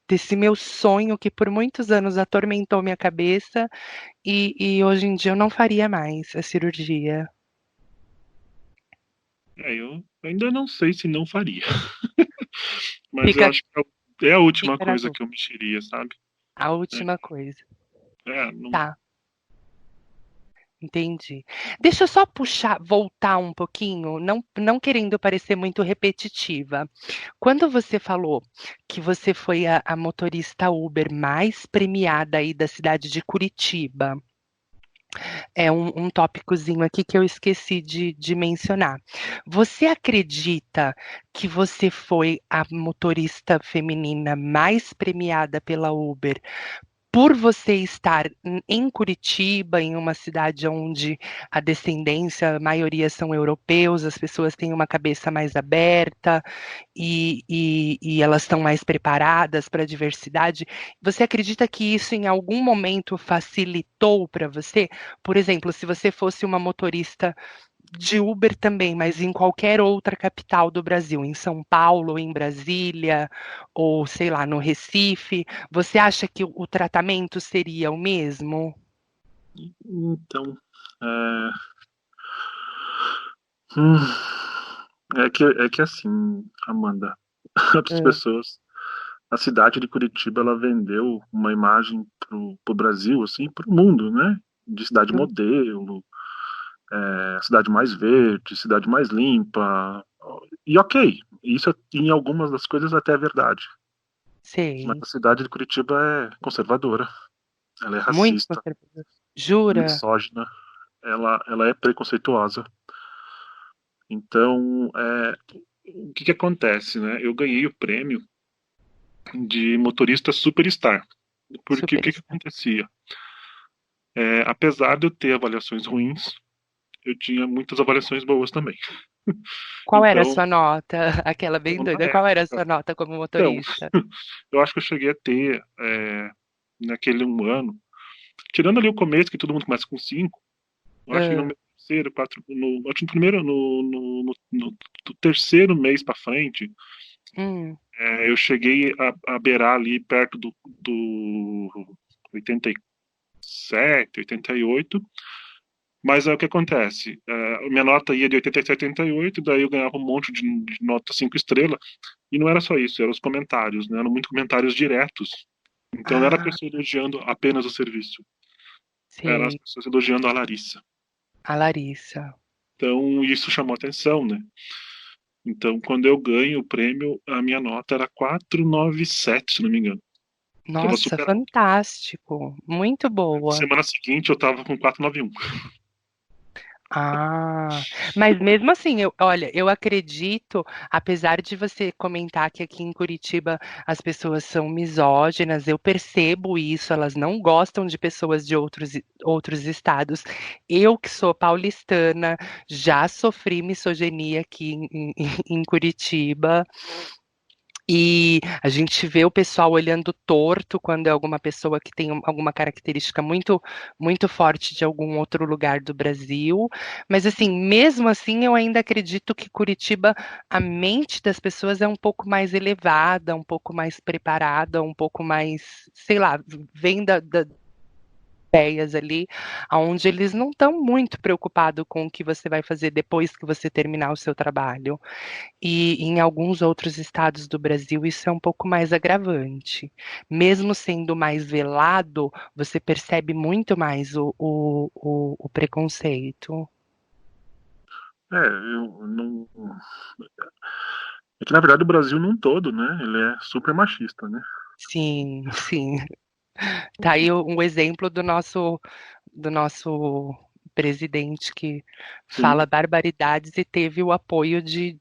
desse meu sonho que por muitos anos atormentou minha cabeça e hoje em dia eu não faria mais a cirurgia. Eu ainda não sei se não faria. Mas eu Fica, acho que é a última fica na coisa dúvida. que eu mexeria, sabe? A É, última coisa. não. Tá, entendi. Deixa eu só voltar um pouquinho, não querendo parecer muito repetitiva. Quando você falou que você foi a motorista Uber mais premiada aí da cidade de Curitiba, é um tópicozinho aqui que eu esqueci de mencionar. Você acredita que você foi a motorista feminina mais premiada pela Uber por você estar em Curitiba, em uma cidade onde a descendência, a maioria são europeus, as pessoas têm uma cabeça mais aberta e elas estão mais preparadas para a diversidade? Você acredita que isso em algum momento facilitou para você? Por exemplo, se você fosse uma motorista de Uber também, mas em qualquer outra capital do Brasil, em São Paulo, em Brasília, ou sei lá, no Recife, você acha que o tratamento seria o mesmo? Então, é, hum, é que assim, Amanda, as Hã, pessoas, a cidade de Curitiba, ela vendeu uma imagem pro Brasil, assim, pro mundo, né? De cidade hum, modelo, cidade mais verde, cidade mais limpa. E ok, isso em algumas das coisas até é verdade. Mas sei. a cidade de Curitiba é conservadora, ela é Muito racista, conservador. Jura? misógina. ela é preconceituosa. Então, o que acontece, né? Eu ganhei o prêmio de motorista superstar. Porque o que Superstar. acontecia? Apesar de eu ter avaliações ruins, eu tinha muitas avaliações boas também. Qual era a Então, sua nota? Aquela bem então, na doida. Qual era a época, sua nota como então, motorista? eu acho que eu cheguei a ter, naquele um ano, tirando ali o começo, que todo mundo começa com 5, eu acho que no Ah, meu terceiro, acho que no primeiro, do terceiro mês pra frente, hum, eu cheguei a beirar ali perto do 87, 88. Mas é o que acontece. Minha nota ia de 87 a 88, daí eu ganhava um monte de nota 5 estrelas. E não era só isso, eram os comentários, né? Eram muitos comentários diretos. Então não era a ah, pessoa elogiando apenas o serviço, eram as sei. pessoas elogiando a Larissa. A Larissa. Então isso chamou atenção, né? Então quando eu ganho o prêmio, a minha nota era 497, se não me engano. Tava Nossa, super alta. fantástico. Muito boa. Semana seguinte eu tava com 491. Ah, mas mesmo assim, olha, eu acredito, apesar de você comentar que aqui em Curitiba as pessoas são misóginas, eu percebo isso, elas não gostam de pessoas de outros estados. Eu, que sou paulistana, já sofri misoginia aqui em Curitiba. E a gente vê o pessoal olhando torto quando é alguma pessoa que tem alguma característica muito forte de algum outro lugar do Brasil. Mas assim, mesmo assim, eu ainda acredito que Curitiba, a mente das pessoas é um pouco mais elevada, um pouco mais preparada, um pouco mais, sei lá, vem da ideias ali, onde eles não estão muito preocupados com o que você vai fazer depois que você terminar o seu trabalho. E em alguns outros estados do Brasil isso é um pouco mais agravante. Mesmo sendo mais velado, você percebe muito mais o preconceito. Eu não. É que na verdade o Brasil num todo, né? Ele é super machista, né? Sim, sim. Tá aí um exemplo do nosso presidente que fala Sim, barbaridades e teve o apoio de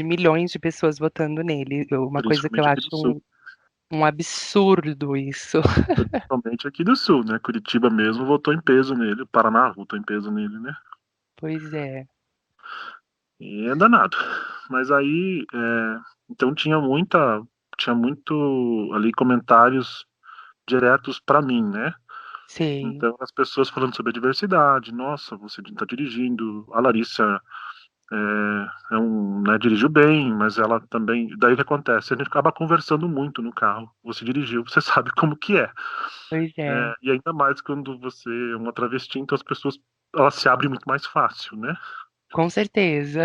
milhões de pessoas votando nele. Uma coisa que eu principalmente aqui acho do sul. um absurdo isso. Principalmente aqui do sul, né? Curitiba mesmo votou em peso nele, o Paraná votou em peso nele, né? Pois é. E é danado. Mas aí, então tinha muito ali comentários diretos pra mim, né? Sei. Então as pessoas falando sobre a diversidade, nossa, você tá dirigindo, a Larissa né, dirigiu bem, mas ela também. Daí o que acontece? A gente acaba conversando muito no carro. Você dirigiu, você sabe como que é. Pois é, E ainda mais quando você é uma travesti, então as pessoas elas se abrem muito mais fácil, né? com certeza.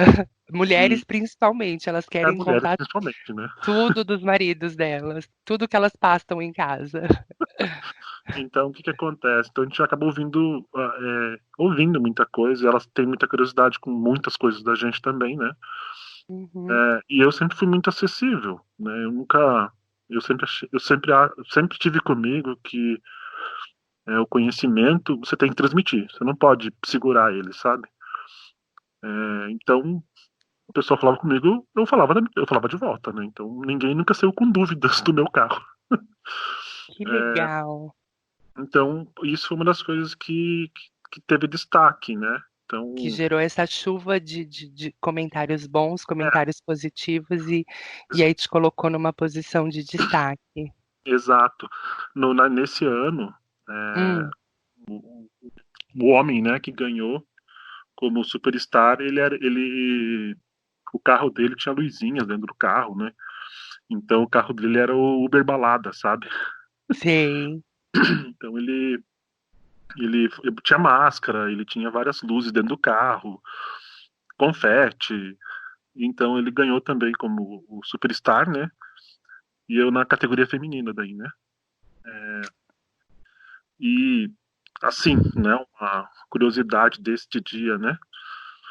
E Mulheres principalmente, elas querem mulheres contar principalmente, né? tudo dos maridos delas, tudo que elas passam em casa. Então o que que acontece? Então a gente acaba ouvindo muita coisa, e elas têm muita curiosidade com muitas coisas da gente também, né? Uhum, E eu sempre fui muito acessível, né? Eu nunca, eu sempre tive comigo que o conhecimento você tem que transmitir, você não pode segurar ele, sabe? Então, o pessoal falava comigo, eu falava de volta, né? Então, ninguém nunca saiu com dúvidas do meu carro. que É, legal. então, isso foi uma das coisas que teve destaque, né? Que Então, gerou essa chuva de comentários bons, é, comentários positivos e aí te colocou numa posição de destaque. exato. Nesse ano, é, Hum, o, o homem, né, que ganhou como superstar, o carro dele tinha luzinhas dentro do carro, né? Então, o carro dele era o Uber Balada, sabe? sei. Então ele tinha máscara, ele tinha várias luzes dentro do carro, confete. Então ele ganhou também como o Superstar, né? E eu na categoria feminina daí, né? E assim, né? Uma curiosidade deste dia, né?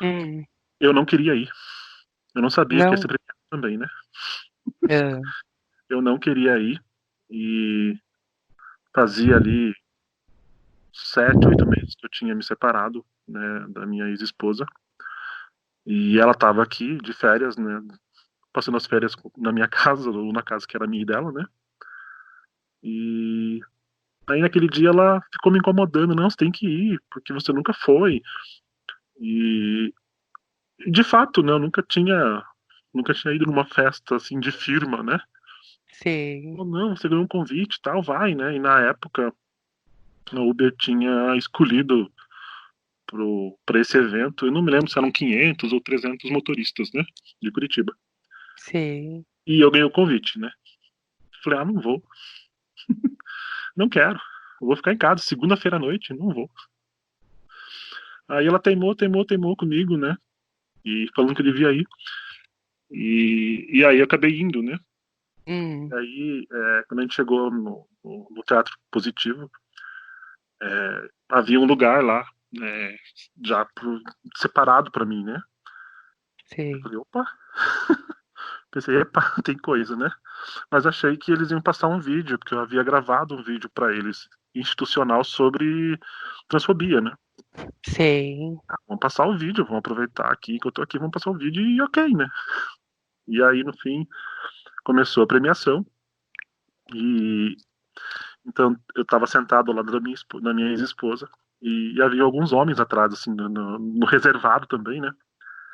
Hum, Eu não queria ir. Eu não sabia que ia não. ser premiado também, né? Ah, Eu não queria ir e fazia ali 7, 8 meses que eu tinha me separado, né, da minha ex-esposa. E ela estava aqui de férias, né, passando as férias na minha casa, ou na casa que era minha e dela, né. E aí naquele dia ela ficou me incomodando, não, você tem que ir, porque você nunca foi. E de fato, né, eu nunca tinha ido numa festa assim de firma, né? Sei. Falou, não, você ganhou um convite e tal, vai, né? E na época a Uber tinha escolhido para esse evento, eu não me lembro se eram 500 ou 300 motoristas, né? De Curitiba. Sei. E eu ganhei o convite, né? Falei, não vou, não quero, eu vou ficar em casa, segunda-feira à noite, não vou. Aí ela teimou comigo, né? E falando que eu devia ir. E aí eu acabei indo, né? Hum. E aí, quando a gente chegou no Teatro Positivo, havia um lugar lá, já separado pra mim, né? Eu Sei. falei, opa, pensei, epa, tem coisa, né? Mas achei que eles iam passar um vídeo, porque eu havia gravado um vídeo pra eles, institucional, sobre transfobia, né? Sei. Vamos passar o vídeo, vamos aproveitar aqui que eu tô aqui, vamos passar o vídeo e ok, né? E aí, no fim, começou a premiação e então eu estava sentado ao lado da minha ex-esposa e havia alguns homens atrás, assim, no reservado também, né?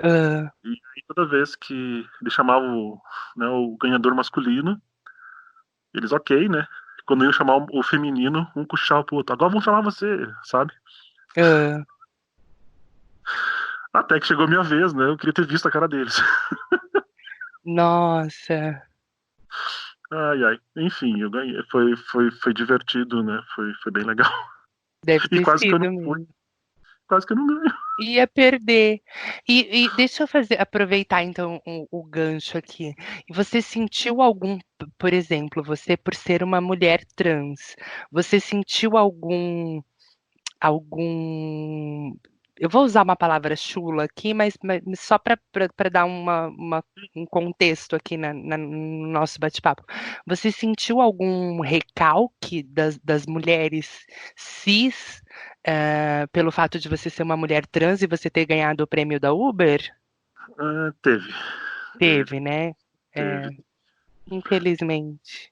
Ah, E aí toda vez que eles chamavam, né, o ganhador masculino, eles ok, né? Quando iam chamar o feminino, um puxava pro outro. Agora vamos chamar você, sabe? ah. Até que chegou a minha vez, né? Eu queria ter visto a cara deles. Nossa. Ai, ai. Enfim, eu ganhei. Foi divertido, né? Foi bem legal. Deve E ter quase que eu não sido fui. mesmo. Quase que eu não ganho. Ia perder. E deixa eu aproveitar então o gancho aqui. E você sentiu algum, por exemplo, você por ser uma mulher trans, você sentiu algum, eu vou usar uma palavra chula aqui, mas só para dar um contexto aqui no nosso bate-papo. Você sentiu algum recalque das mulheres cis, pelo fato de você ser uma mulher trans e você ter ganhado o prêmio da Uber? Teve. Teve. Teve, né? É, Teve. infelizmente.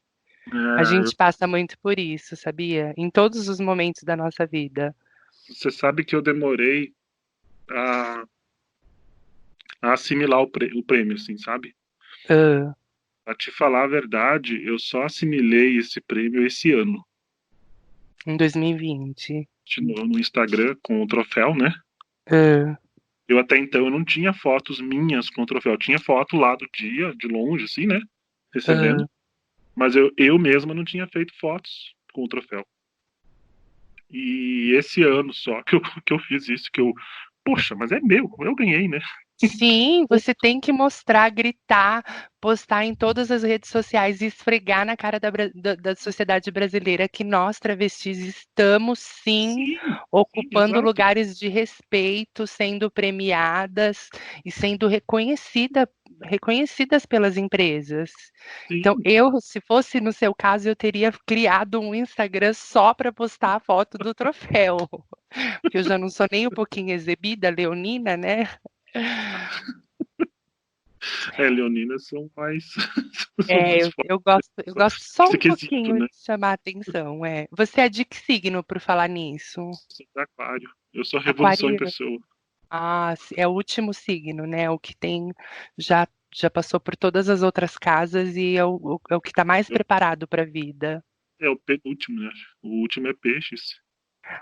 A É, gente passa muito por isso, sabia? Em todos os momentos da nossa vida. você sabe que eu demorei a, a assimilar o prêmio, assim, sabe? Ah, Pra te falar a verdade, eu só assimilei esse prêmio esse ano. em 2020. No Instagram com o troféu, né? Ah, Eu até então eu não tinha fotos minhas com o troféu. Eu tinha foto lá do dia, de longe, assim, né? Recebendo. ah. Mas eu mesma não tinha feito fotos com o troféu. E esse ano só que eu fiz isso, poxa, mas é meu, eu ganhei, né? Sim, você tem que mostrar, gritar, postar em todas as redes sociais e esfregar na cara da sociedade brasileira que nós, travestis, estamos sim Sim, sim, ocupando exato. lugares de respeito, sendo premiadas e sendo reconhecidas pelas empresas. Então, Sim, eu, se fosse no seu caso, eu teria criado um Instagram só para postar a foto do troféu, porque eu já não sou nem um pouquinho exibida, leonina, né? leoninas são mais, são É, mais eu gosto só esse um quesito, pouquinho né? de chamar a atenção, é. Você é de que signo por falar nisso? Sou de aquário. Eu sou a revolução em Aquariano. pessoa. Ah, é o último signo, né? O que tem já passou por todas as outras casas e é o que está mais Eu- preparado para a vida. É o penúltimo, né? O último é peixes.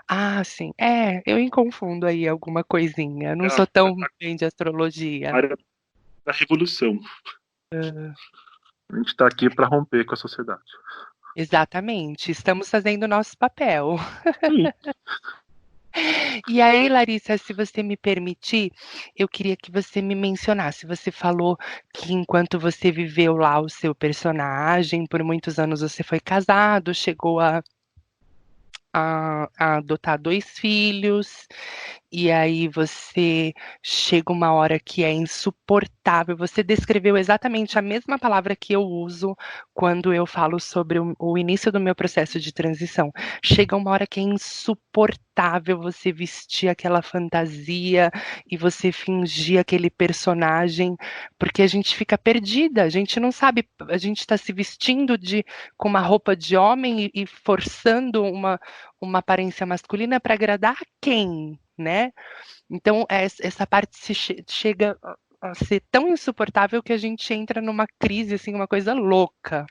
Ah, sim. É, eu confundo aí alguma coisinha. Eu É não a sou tão bem de astrologia. área da revolução. Ah, A gente tá aqui para romper com a sociedade. exatamente. Estamos fazendo o nosso papel. Sim. E aí, Larissa, se você me permitir, eu queria que você me mencionasse. Você falou que enquanto você viveu lá o seu personagem, por muitos anos você foi casado, chegou a adotar 2 filhos, e aí você chega uma hora que é insuportável. Você descreveu exatamente a mesma palavra que eu uso quando eu falo sobre o início do meu processo de transição. Chega uma hora que é insuportável você vestir aquela fantasia e você fingir aquele personagem, porque a gente fica perdida, a gente não sabe, a gente está se vestindo com uma roupa de homem e forçando uma aparência masculina para agradar a quem, né? Então, essa parte chega a ser tão insuportável que a gente entra numa crise, assim, uma coisa louca.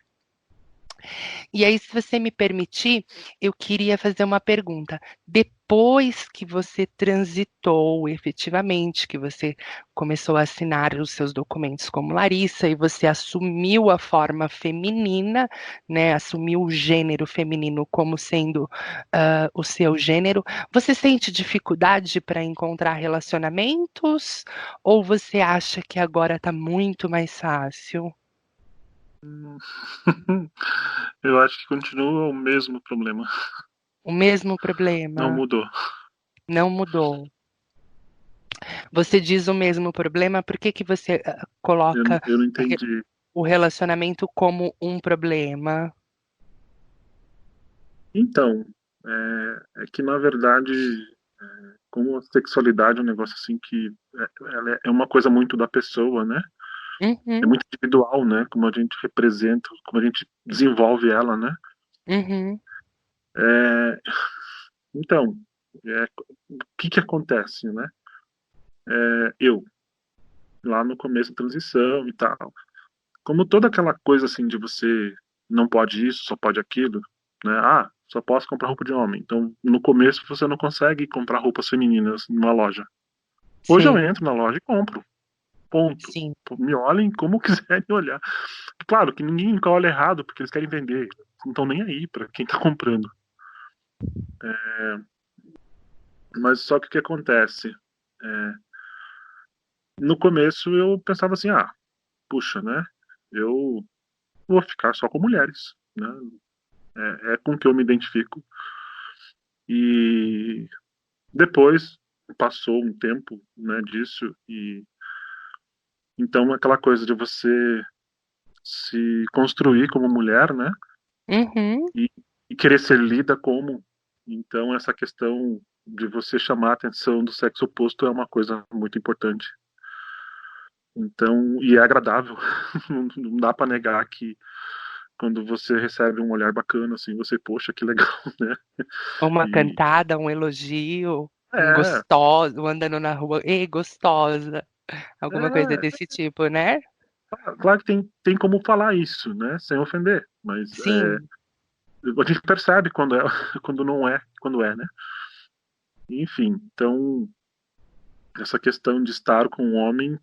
E aí, se você me permitir, eu queria fazer uma pergunta. Depois que você transitou efetivamente, que você começou a assinar os seus documentos como Larissa e você assumiu a forma feminina, né, assumiu o gênero feminino como sendo o seu gênero, você sente dificuldade para encontrar relacionamentos ou você acha que agora está muito mais fácil? Eu acho que continua o mesmo problema. O mesmo Não problema? mudou. Não mudou. Você diz o mesmo problema, por que que você coloca Eu não o, re- entendi. o relacionamento como um problema? Então, é que na verdade, como a sexualidade é um negócio assim que ela é uma coisa muito da pessoa, né? É Uhum, muito individual, né? Como a gente representa, como a gente desenvolve ela, né? uhum, É, então, o que que acontece, né? Eu, lá no começo da transição e tal, como toda aquela coisa assim de você não pode isso, só pode aquilo, né? Ah, só posso comprar roupa de homem. Então, no começo você não consegue comprar roupas femininas numa loja. Hoje eu sei, entro na loja e compro. Ponto. sim, Me olhem como quiserem olhar. Claro que ninguém nunca olha errado, porque eles querem vender. Não estão nem aí para quem está comprando. Mas só que o que acontece? É, no começo eu pensava assim, ah, puxa, né? Eu vou ficar só com mulheres, né? É com que eu me identifico. E depois passou um tempo, né, disso e então aquela coisa de você se construir como mulher, né? uhum, E, e querer ser lida como. Então essa questão de você chamar a atenção do sexo oposto é uma coisa muito importante. Então, e é agradável. Não dá para negar que quando você recebe um olhar bacana, assim, você, poxa, que legal, né? uma E cantada, um elogio, um é, gostoso, andando na rua, ei, gostosa, alguma coisa é, desse tipo, né? claro que tem como falar isso, né? Sem ofender, mas Sim, a gente percebe quando é, quando não é, quando é, né? Enfim, então essa questão de estar com um homem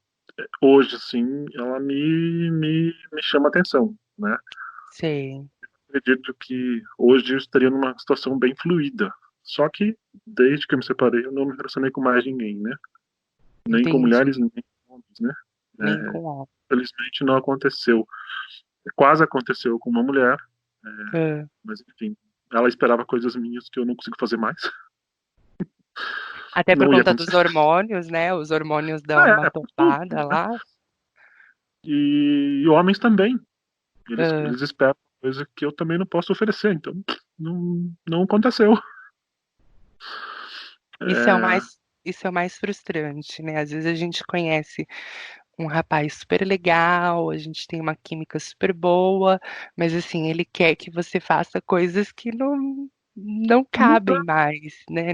hoje, assim, ela me chama atenção, né? sei, Acredito que hoje eu estaria numa situação bem fluida. Só que desde que eu me separei, eu não me relacionei com mais ninguém, né? Nem com mulheres, entendi, nem com homens, né? nem com ó. Felizmente não aconteceu. Quase aconteceu com uma mulher, mas enfim, ela esperava coisas minhas que eu não consigo fazer mais. Até por Não ia conta dos acontecer. hormônios, né? Os hormônios dão Ah, uma por tudo, topada né? lá. E homens também. Ah, Eles esperam coisa que eu também não posso oferecer. Então, não aconteceu. isso é o É, mais, isso é o mais frustrante, né? Às vezes a gente conhece um rapaz super legal, a gente tem uma química super boa, mas assim, ele quer que você faça coisas que não não cabem dá. mais, né?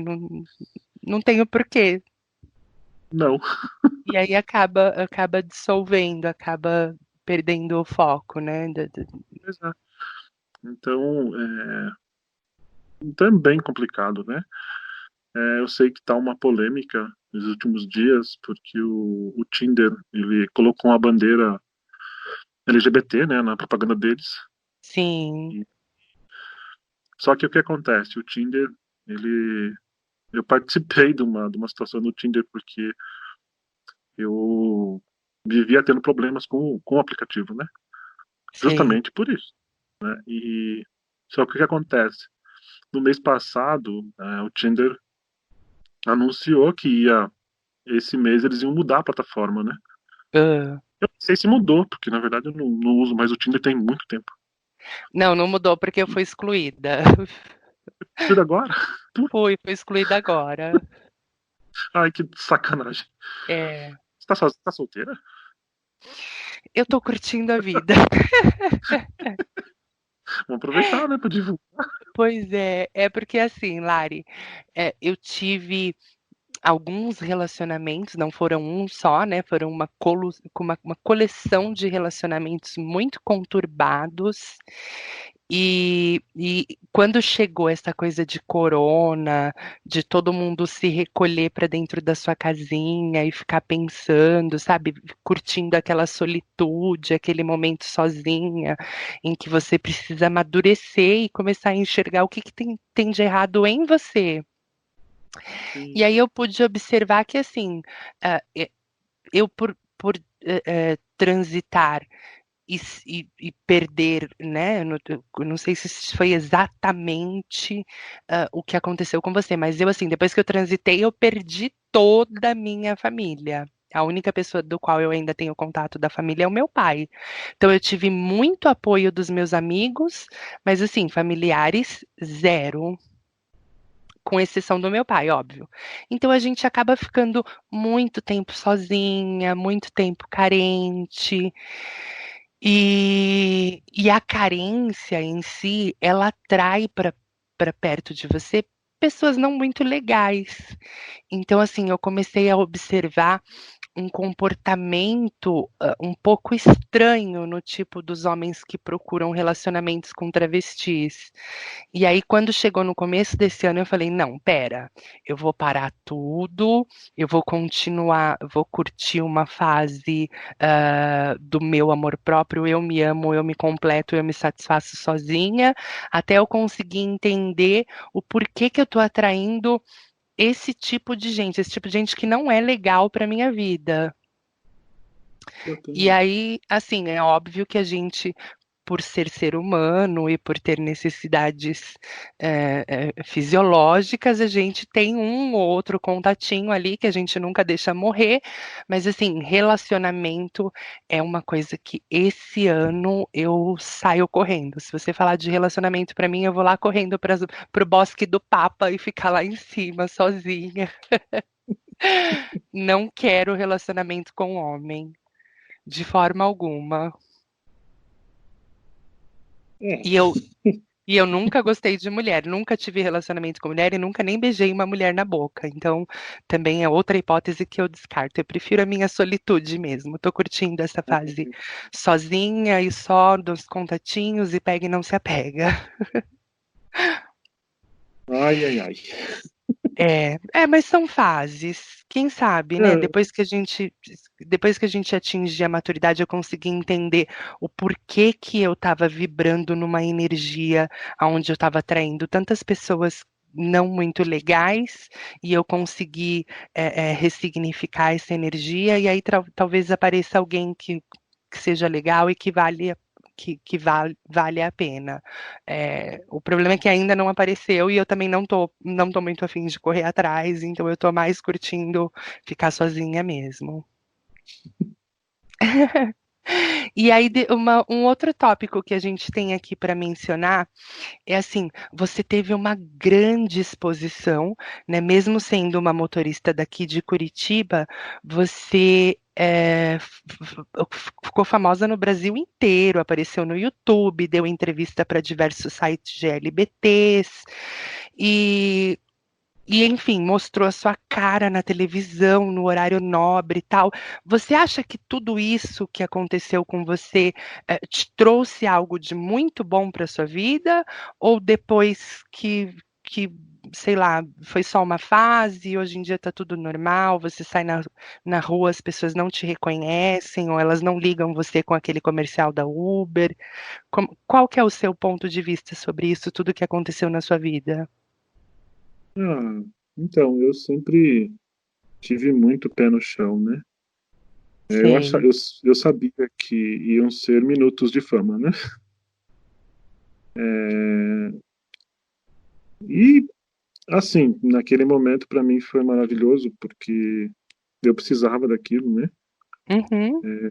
Não tem o porquê. Não. E aí acaba dissolvendo, acaba perdendo o foco, né? Pois é. Então, também complicado, né? Eu sei que tá uma polêmica nos últimos dias, porque o Tinder, ele colocou uma bandeira LGBT, né, na propaganda deles. Sim, E, só que o que acontece? O Tinder, ele... Eu participei de uma situação no Tinder porque eu vivia tendo problemas com o aplicativo, né? sei. Justamente por isso, né? E só que o que acontece? No mês passado, o Tinder anunciou que esse mês eles iam mudar a plataforma, né? Ah. Eu não sei se mudou, porque na verdade eu não uso mais o Tinder tem muito tempo. Não, não mudou porque eu fui excluída. Tudo agora? Fui excluída agora. Ai, que sacanagem. É, Você tá solteira? eu tô curtindo a vida. Vamos aproveitar, né, pra divulgar. Pois é porque assim, Lari, eu tive alguns relacionamentos, não foram um só, né? Foram uma coleção de relacionamentos muito conturbados. E quando chegou essa coisa de corona, de todo mundo se recolher para dentro da sua casinha e ficar pensando, sabe, curtindo aquela solitude, aquele momento sozinha, em que você precisa amadurecer e começar a enxergar o que tem de errado em você. Sim, E aí eu pude observar que, assim, eu por transitar e perder, né? Eu não sei se foi exatamente o que aconteceu com você, mas eu, assim, depois que eu transitei, eu perdi toda a minha família. A única pessoa do qual eu ainda tenho contato da família é o meu pai. Então eu tive muito apoio dos meus amigos, mas assim, familiares, zero, com exceção do meu pai, óbvio. Então a gente acaba ficando muito tempo sozinha, muito tempo carente. E a carência em si, ela atrai para perto de você pessoas não muito legais. Então, assim, eu comecei a observar um comportamento um pouco estranho no tipo dos homens que procuram relacionamentos com travestis. E aí, quando chegou no começo desse ano, eu falei: não, pera, eu vou parar tudo, eu vou continuar, vou curtir uma fase do meu amor próprio, eu me amo, eu me completo, eu me satisfaço sozinha, até eu conseguir entender o porquê que eu tô atraindo esse tipo de gente que não é legal para minha vida. eu E tenho. aí, assim, é óbvio que a gente, por ser humano e por ter necessidades fisiológicas, a gente tem um ou outro contatinho ali que a gente nunca deixa morrer, mas assim, relacionamento é uma coisa que esse ano eu saio correndo. Se você falar de relacionamento para mim, eu vou lá correndo para o bosque do Papa e ficar lá em cima sozinha. Não quero relacionamento com homem, de forma alguma. É. E eu, E eu nunca gostei de mulher, nunca tive relacionamento com mulher e nunca nem beijei uma mulher na boca. Então, também é outra hipótese que eu descarto. Eu prefiro a minha solitude mesmo. Tô curtindo essa fase sozinha e só dos contatinhos e pega e não se apega. Ai, ai, ai. Mas são fases. Quem sabe, né? É, Depois que a gente atingir a maturidade, eu conseguir entender o porquê que eu estava vibrando numa energia onde eu estava atraindo tantas pessoas não muito legais e eu consegui ressignificar essa energia e aí talvez apareça alguém que seja legal e que vale a pena. O problema é que ainda não apareceu e eu também não tô muito afim de correr atrás, então eu tô mais curtindo ficar sozinha mesmo. E aí, um outro tópico que a gente tem aqui para mencionar é assim: você teve uma grande exposição, né? Mesmo sendo uma motorista daqui de Curitiba, você ficou famosa no Brasil inteiro, apareceu no YouTube, deu entrevista para diversos sites de LBTs e enfim, mostrou a sua cara na televisão, no horário nobre e tal. Você acha que tudo isso que aconteceu com você te trouxe algo de muito bom para sua vida? Ou depois sei lá, foi só uma fase e hoje em dia está tudo normal, você sai na rua, as pessoas não te reconhecem ou elas não ligam você com aquele comercial da Uber? Qual que é o seu ponto de vista sobre isso, tudo que aconteceu na sua vida? ah, então, eu sempre tive muito pé no chão, né? Sei. Eu sabia que iam ser minutos de fama, né? É, e Assim, naquele momento para mim foi maravilhoso, porque eu precisava daquilo, né? Uhum.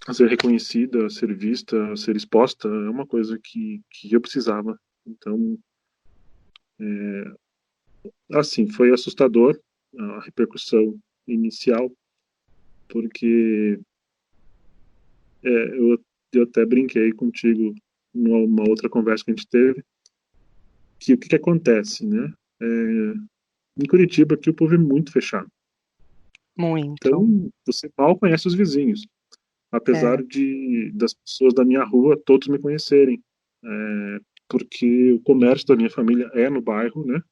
A ser reconhecida, a ser vista, a ser exposta, é uma coisa que eu precisava. Então, assim, foi assustador a repercussão inicial, porque eu até brinquei contigo numa outra conversa que a gente teve, que o que acontece, né? É, em Curitiba, aqui o povo é muito fechado. Muito. Então, você mal conhece os vizinhos, É. apesar de das pessoas da minha rua todos me conhecerem, porque o comércio da minha família é no bairro, né?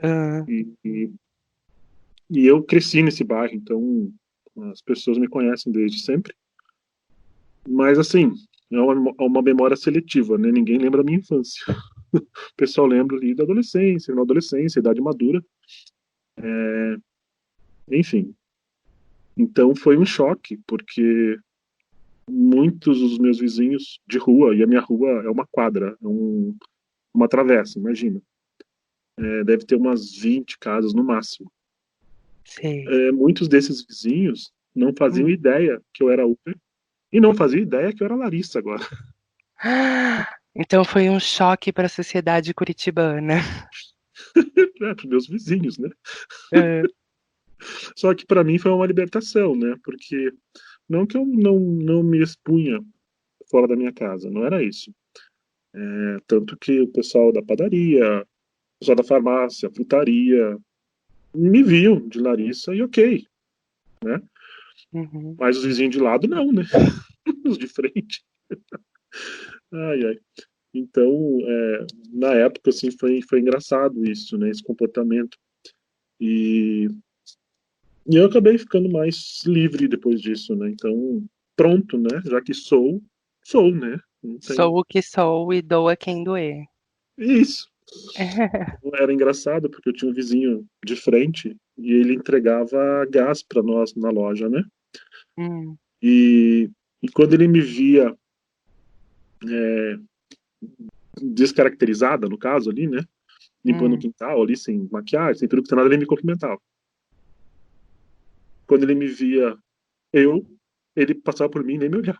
Hã. E, e, e eu cresci nesse bairro, então as pessoas me conhecem desde sempre. Mas assim, é uma memória seletiva, né? Ninguém lembra da minha infância. O pessoal lembra ali da adolescência, na adolescência, idade madura, enfim. Então foi um choque, porque muitos dos meus vizinhos de rua, e a minha rua é uma quadra, uma travessa, imagina. Deve ter umas 20 casas no máximo. Sei. Muitos desses vizinhos não faziam Hum. ideia que eu era Uber e não faziam ideia que eu era Larissa agora. Então foi um choque para a sociedade curitibana. Para meus vizinhos, né? Hã. Só que para mim foi uma libertação, né? Porque não que eu não me expunha fora da minha casa, não era isso. Tanto que o pessoal da padaria, o pessoal da farmácia, frutaria, me viam de Larissa e ok, né? Uhum. Mas os vizinhos de lado não, né? Os de frente. Ai, ai. Então, na época, assim, foi engraçado isso, né? Esse comportamento. E, e eu acabei ficando mais livre depois disso, né? Então, pronto, né? Já que sou, né? Não tem. Sou o que sou e doa quem doer. Isso. Era engraçado porque eu tinha um vizinho de frente e ele entregava gás para nós na loja, né? Hum, E, e quando ele me via descaracterizada, no caso ali, né? Limpando o hum. quintal ali, sem maquiagem, sem peruca, sem nada, ele me cumprimentava. Quando ele me via eu, ele passava por mim e nem me olhava.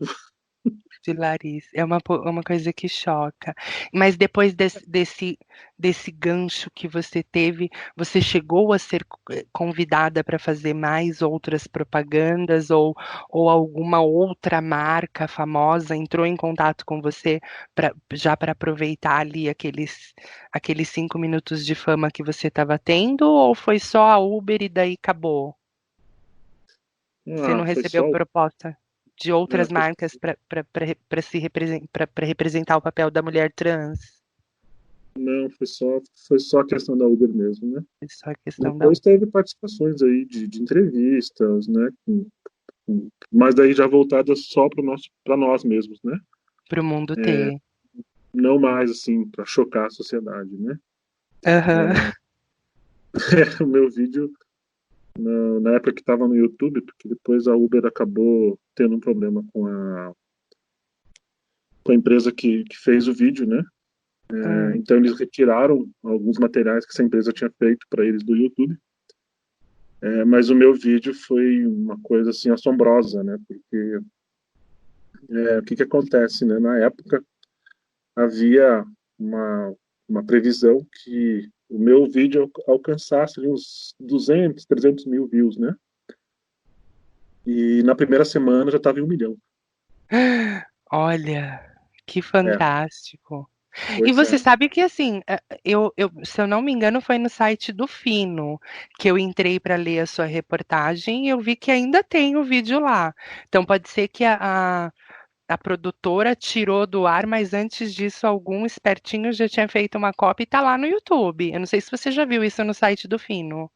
De Larissa. É uma coisa que choca. Mas depois desse gancho que você teve, você chegou a ser convidada para fazer mais outras propagandas ou alguma outra marca famosa entrou em contato com você já para aproveitar ali aqueles 5 minutos de fama que você estava tendo, ou foi só a Uber e daí acabou? Você não Ah, foi recebeu só. proposta de Ah, outras foi, marcas para representar o papel da mulher trans? não, foi só a questão da Uber mesmo, né? É só questão da Depois teve participações aí de entrevistas, né? Mas daí já voltadas só para nós mesmos, né? para o mundo ter. Não mais assim para chocar a sociedade, né? Aham. O meu vídeo na época que estava no YouTube, porque depois a Uber acabou tendo um problema com a empresa que fez o vídeo, né? Hum. Então eles retiraram alguns materiais que essa empresa tinha feito para eles do YouTube. Mas o meu vídeo foi uma coisa assim assombrosa, né? Porque o que acontece, né? Na época havia uma previsão que o meu vídeo alcançasse ali uns 200, 300 mil views, né? E na primeira semana já estava em 1 milhão. Olha, que É, fantástico. E pois você é. sabe que assim, se eu não me engano, foi no site do Fino que eu entrei para ler a sua reportagem e eu vi que ainda tem o vídeo lá. Então pode ser que a produtora tirou do ar, mas antes disso, algum espertinho já tinha feito uma cópia e tá lá no YouTube. Eu não sei se você já viu isso no site do Fino.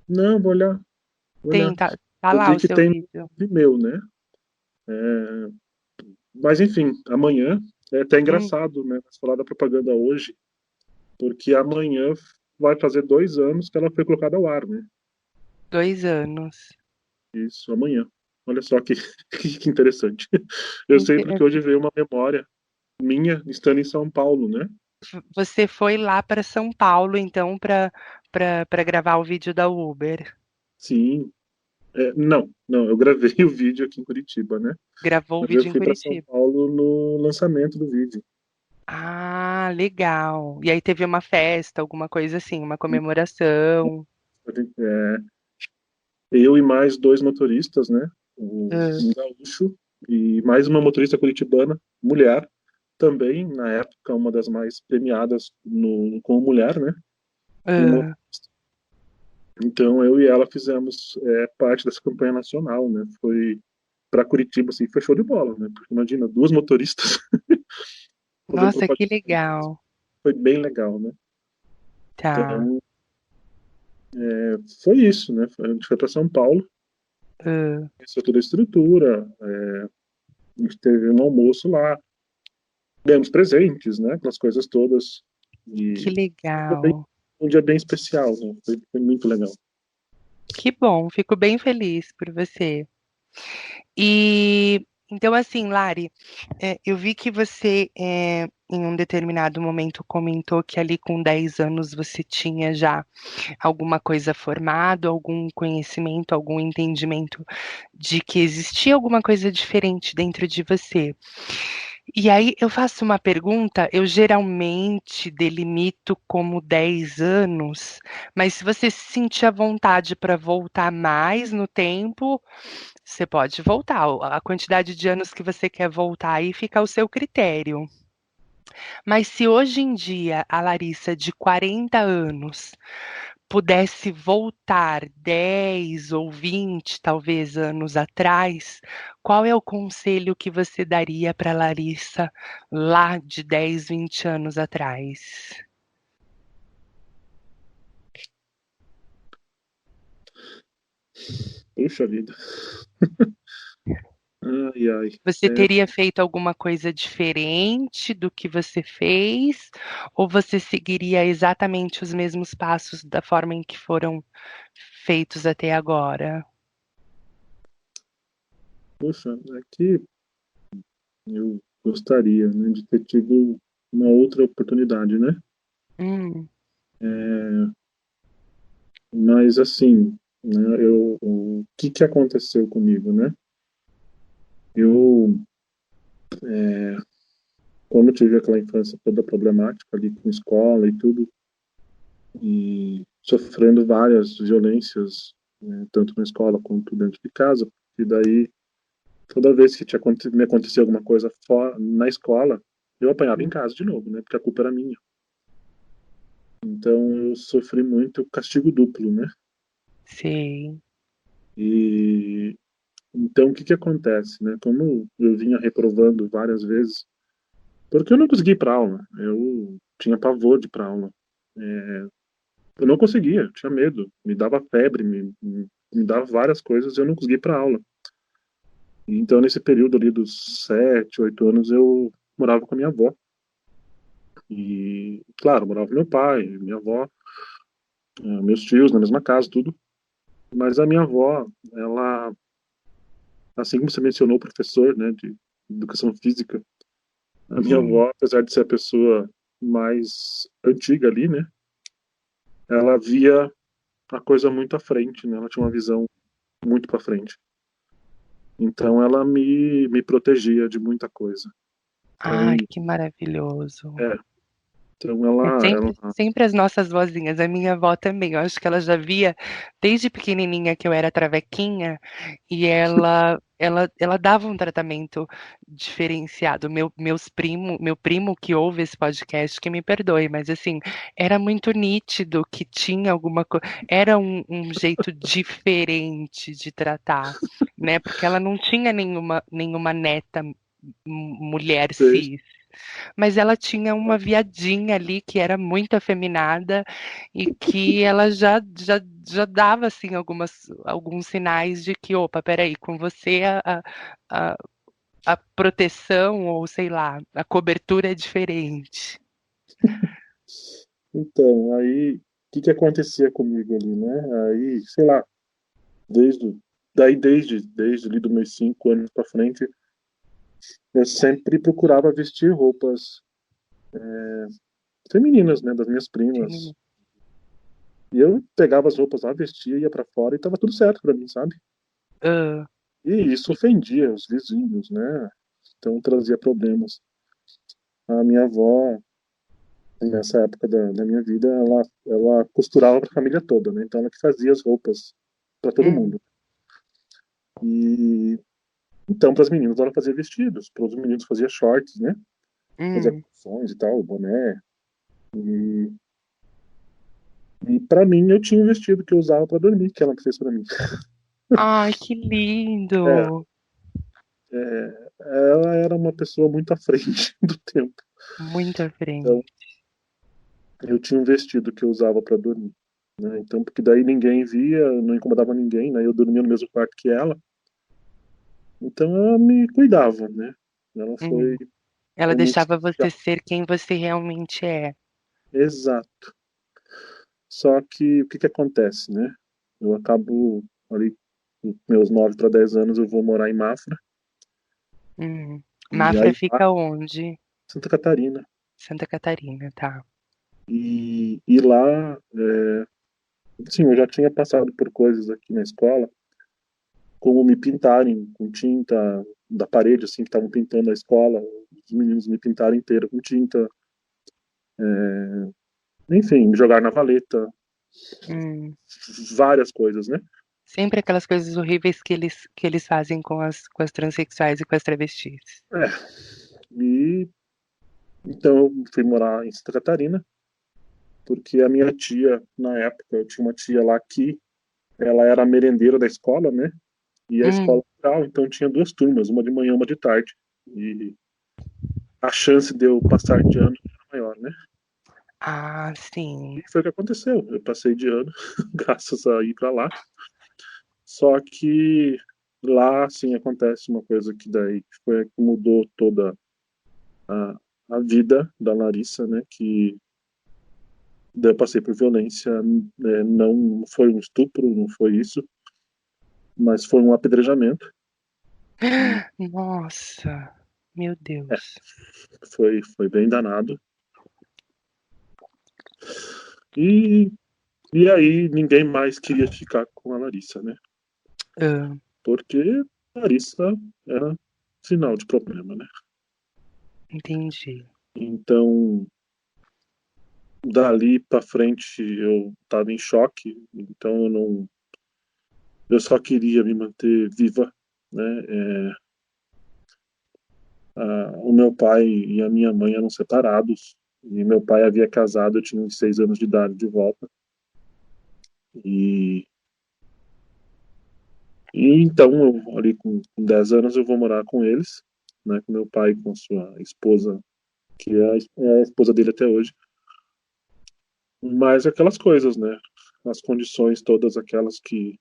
Não, vou olhar, vou olhar. Tem, tá Eu lá vi o que seu tem vídeo. Vimeo, né? É, mas enfim, amanhã é até Hum, engraçado, né? Falar da propaganda hoje, porque amanhã vai fazer 2 anos que ela foi colocada ao ar, né? 2 anos. Isso, amanhã. Olha só que, que interessante. Eu sei porque Inte- hoje veio uma memória minha estando em São Paulo, né? Você foi lá para São Paulo, então, para gravar o vídeo da Uber. Sim. Não, não, eu gravei o vídeo aqui em Curitiba, né? Gravou o Mas eu vídeo em fui para São Curitiba. Paulo no lançamento do vídeo. Ah, legal. E aí teve uma festa, alguma coisa assim, uma comemoração. É, eu e mais dois motoristas, né? Hã, Um gaúcho e mais uma motorista curitibana, mulher, também, na época, uma das mais premiadas como mulher, né? E hã. então, eu e ela fizemos parte dessa campanha nacional, né? Foi para Curitiba, assim, foi show de bola, né? Porque imagina, duas motoristas fazendo Nossa, que propaganda. legal. Foi bem legal, né? Tá. Então, foi isso, né? A gente foi para São Paulo, Hã. conheceu toda a estrutura, a gente teve um almoço lá, ganhamos presentes, né? Aquelas coisas todas. Que E foi bem, legal. um dia bem especial, né? Foi muito legal. Que bom, fico bem feliz por você. E então, assim, Lari, eu vi que você, em um determinado momento, comentou que ali com 10 anos você tinha já alguma coisa formado, algum conhecimento, algum entendimento de que existia alguma coisa diferente dentro de você. E aí eu faço uma pergunta, eu geralmente delimito como 10 anos, mas se você se sentir à vontade para voltar mais no tempo, você pode voltar. A quantidade de anos que você quer voltar aí fica ao seu critério. Mas se hoje em dia a Larissa de 40 anos pudesse voltar 10 ou 20, talvez, anos atrás, qual é o conselho que você daria para Larissa lá de 10, 20 anos atrás? Puxa vida. Ai, ai. Você teria feito alguma coisa diferente do que você fez? Ou você seguiria exatamente os mesmos passos da forma em que foram feitos até agora? Puxa, é que eu gostaria, né, de ter tido uma outra oportunidade, né? Hum, Mas assim, né, o que que aconteceu comigo, né? Eu, como tive aquela infância toda problemática ali com escola e tudo, e sofrendo várias violências, né, tanto na escola quanto dentro de casa, e daí toda vez que me acontecia alguma coisa fora, na escola, eu apanhava em hum, casa de novo, né? Porque a culpa era minha. Então eu sofri muito castigo duplo, né? sei. E então o que que acontece, né? Como eu vinha reprovando várias vezes, porque eu não conseguia ir para aula, eu tinha pavor de ir para aula. Eu não conseguia, eu tinha medo, me dava febre, me dava várias coisas, e eu não conseguia ir para aula. Então nesse período ali dos 7, 8 anos eu morava com a minha avó. E, claro, morava meu pai, minha avó, meus tios na mesma casa, tudo. Mas a minha avó, ela, assim como você mencionou, o professor, né, de educação física, a minha Hum. avó, apesar de ser a pessoa mais antiga ali, né, ela via a coisa muito à frente, né, ela tinha uma visão muito para frente. Então ela me protegia de muita coisa. Ai, Então, que maravilhoso. é, então É ela, sempre as nossas vozinhas, a minha avó também, eu acho que ela já via desde pequenininha que eu era travequinha, e ela dava um tratamento diferenciado. Meu primo que ouve esse podcast, que me perdoe, mas assim, era muito nítido que tinha alguma coisa, era um jeito diferente de tratar, né, porque ela não tinha nenhuma neta mulher fez, cis. Mas ela tinha uma viadinha ali que era muito afeminada e que ela já dava assim alguns sinais de que, opa, peraí, com você a, a proteção ou sei lá, a cobertura é diferente. então, aí, o que que acontecia comigo ali, né? Aí, sei lá, desde, desde ali dos meus 5 anos para frente, eu sempre procurava vestir roupas femininas, né, das minhas primas. Feminino. E eu pegava as roupas lá, vestia, ia pra fora e tava tudo certo pra mim, sabe? Ah, E isso ofendia os vizinhos, né? Então trazia problemas. A minha avó, nessa época da minha vida, ela costurava para a família toda, né? Então ela que fazia as roupas para todo hum, mundo. E então para as meninas ela fazia vestidos, para os meninos fazia shorts, né? Fazia hum. calções e tal, boné. E, e para mim eu tinha um vestido que eu usava para dormir, que ela fez para mim. Ai, que É, lindo! ela era uma pessoa muito à frente do tempo. Muito à Então frente. eu tinha um vestido que eu usava para dormir, né? Então porque daí ninguém via, não incomodava ninguém, né? Eu dormia no mesmo quarto que ela. Então ela me cuidava, né? Ela Hum. Ela foi muito deixava você especial. ser quem você realmente é. Exato. Só que o que que acontece, né? Eu acabo ali, com meus 9 para 10 anos, eu vou morar em Mafra. E Mafra aí lá, fica onde? Santa Catarina. Santa Catarina, tá. E lá, sim, eu já tinha passado por coisas aqui na escola, como me pintarem com tinta da parede, assim, que estavam pintando a escola. Os meninos me pintaram inteiro com tinta. Enfim, me jogar na valeta, Hum. várias coisas, né? Sempre aquelas coisas horríveis que eles fazem com as transexuais e com as travestis. É, e então eu fui morar em Santa Catarina, porque a minha tia, na época, eu tinha uma tia lá que ela era a merendeira da escola, né? E a Hum. escola tal, então tinha duas turmas, uma de manhã, uma de tarde. E a chance de eu passar de ano era maior, né? Ah, E sim. foi o que aconteceu. Eu passei de ano, graças a ir para lá. Só que lá, sim, acontece uma coisa que daí foi a que mudou toda a, a vida da Larissa, né? Que daí eu passei por violência, não foi um estupro, não foi isso, mas foi um apedrejamento. E Nossa, meu é, Deus. foi bem danado. E, e aí ninguém mais queria ficar com a Larissa, né? Ah, Porque a Larissa era sinal de problema, né? entendi. Então, dali pra frente eu tava em choque, então eu só queria me manter viva, né? O meu pai e a minha mãe eram separados, e meu pai havia casado, eu tinha uns 6 anos de idade de volta. E, e então, ali com 10 anos, eu vou morar com eles, né, com meu pai, com sua esposa, que é a esposa dele até hoje. Mas aquelas coisas, né? As condições todas aquelas que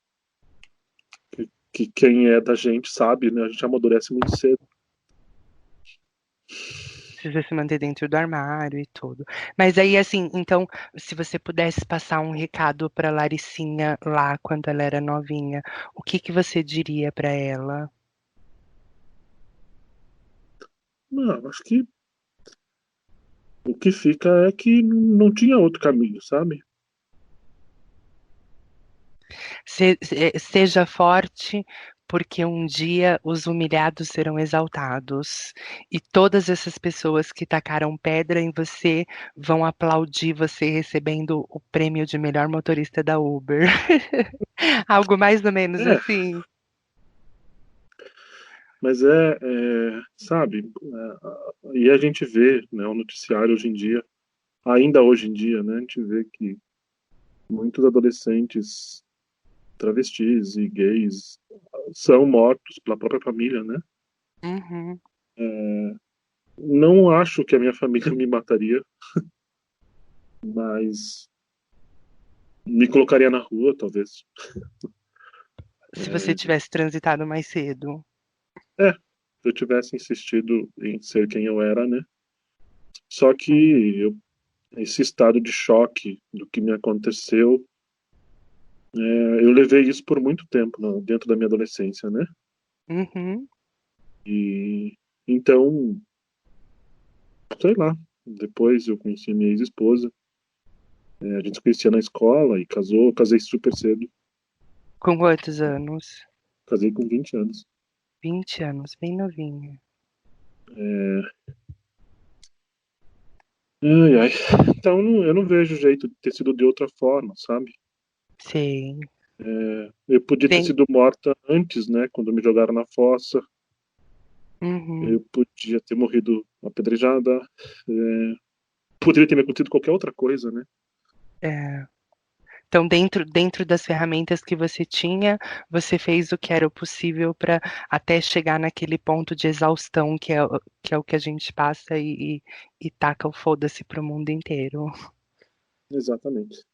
quem é da gente sabe, né? A gente amadurece muito cedo. Precisa se manter dentro do armário e tudo. Mas aí, assim, então, se você pudesse passar um recado para Laricinha lá quando ela era novinha, o que que você diria para ela? Não, acho que o que fica é que não tinha outro caminho, sabe? Seja forte, porque um dia os humilhados serão exaltados, e todas essas pessoas que tacaram pedra em você vão aplaudir você recebendo o prêmio de melhor motorista da Uber. Algo mais ou menos É, assim. mas sabe? E a gente vê, né, o noticiário hoje em dia, ainda hoje em dia, né, a gente vê que muitos adolescentes travestis e gays são mortos pela própria família, né? Uhum. Não acho que a minha família me mataria, mas me colocaria na rua, talvez. Se você tivesse transitado mais cedo. Se eu tivesse insistido em ser quem eu era, né? Só que Hum. esse estado de choque do que me aconteceu, eu levei isso por muito tempo, dentro da minha adolescência, né? Uhum. E então, sei lá. Depois eu conheci minha ex-esposa. A gente se conhecia na escola e casou. Casei super cedo. Com quantos anos? Casei com 20 anos. 20 anos, bem novinha. Ai, ai. Então eu não vejo jeito de ter sido de outra forma, sabe? Sei. Eu podia ter Tem. sido morta antes, né? Quando me jogaram na fossa. Uhum. Eu podia ter morrido apedrejada. É, poderia ter me acontecido qualquer outra coisa, né? É. Então, dentro das ferramentas que você tinha, você fez o que era o possível para até chegar naquele ponto de exaustão que é o que a gente passa e taca o foda-se pro mundo inteiro. Exatamente.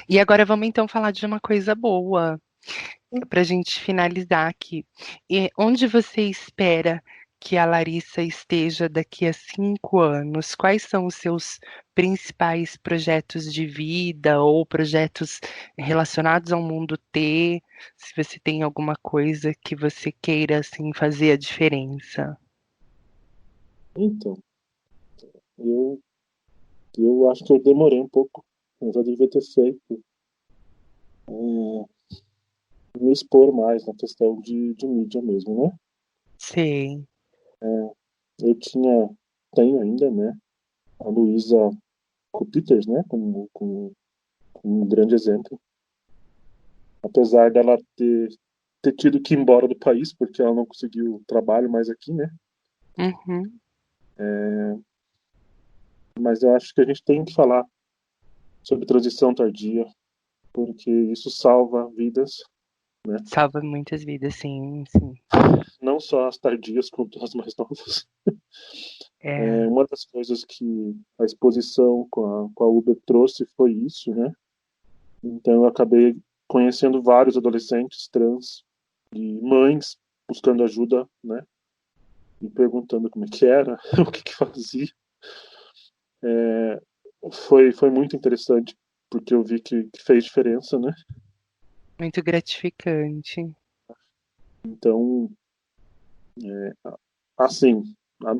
E agora vamos então falar de uma coisa boa, para a gente finalizar aqui. E onde você espera que a Larissa esteja daqui a 5 anos? Quais são os seus principais projetos de vida ou projetos relacionados ao mundo T? Se você tem alguma coisa que você queira assim fazer a diferença. Então, eu, eu acho que eu demorei um pouco. Eu já devia ter feito. Me expor mais na questão de mídia mesmo, né? Sei. Eu tenho ainda, né? A Luísa Peters, né? Como um grande exemplo. Apesar dela ter tido que ir embora do país, porque ela não conseguiu trabalho mais aqui, né? Uhum. Mas eu acho que a gente tem que falar sobre transição tardia, porque isso salva vidas, né? Salva muitas vidas, sim, sim. Não só as tardias, quanto as mais novas. É. Uma das coisas que a exposição com a Uber trouxe foi isso, né? Então eu acabei conhecendo vários adolescentes trans e mães buscando ajuda, né? E perguntando como é que era, o que fazia. Foi muito interessante, porque eu vi que fez diferença, né? Muito gratificante. Então, assim,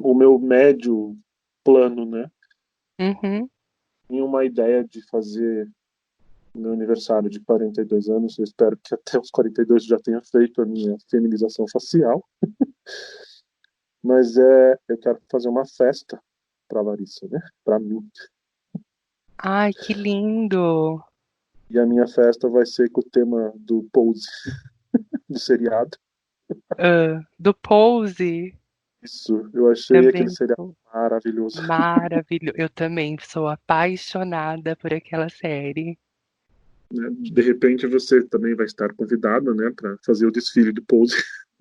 o meu médio plano, né? Uhum. Tinha uma ideia de fazer meu aniversário de 42 anos. Eu espero que até os 42 já tenha feito a minha feminização facial. Mas eu quero fazer uma festa para Larissa, né? Para mim. Ai, que lindo! E a minha festa vai ser com o tema do Pose, do seriado. Do Pose, Isso, eu achei aquele também seriado sou maravilhoso. maravilhoso. Eu também sou apaixonada por aquela série. Né? De repente você também vai estar convidado, né, para fazer o desfile do Pose.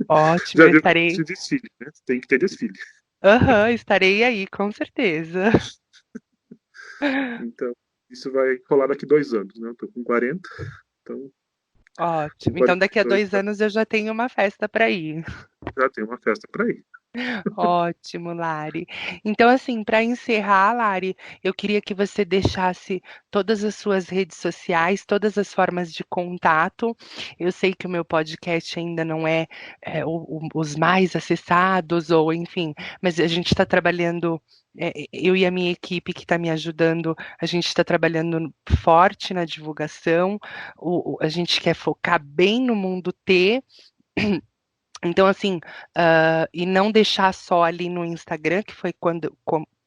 Ótimo, Já eu viu que estarei. esse desfile, né? Tem que ter desfile. Aham, estarei aí, com certeza. Então, isso vai rolar daqui 2 anos, né? Eu tô com 40, então com Ótimo. Então, daqui a 42 2 anos eu já tenho uma festa para ir. já tem uma festa para ir. Ótimo, Lari. Então, assim, para encerrar, Lari, eu queria que você deixasse todas as suas redes sociais, todas as formas de contato. Eu sei que o meu podcast ainda não é, os mais acessados, ou enfim, mas a gente está trabalhando. Eu e a minha equipe que está me ajudando, a gente está trabalhando forte na divulgação. A gente quer focar bem no mundo T. Então, assim, e não deixar só ali no Instagram, que foi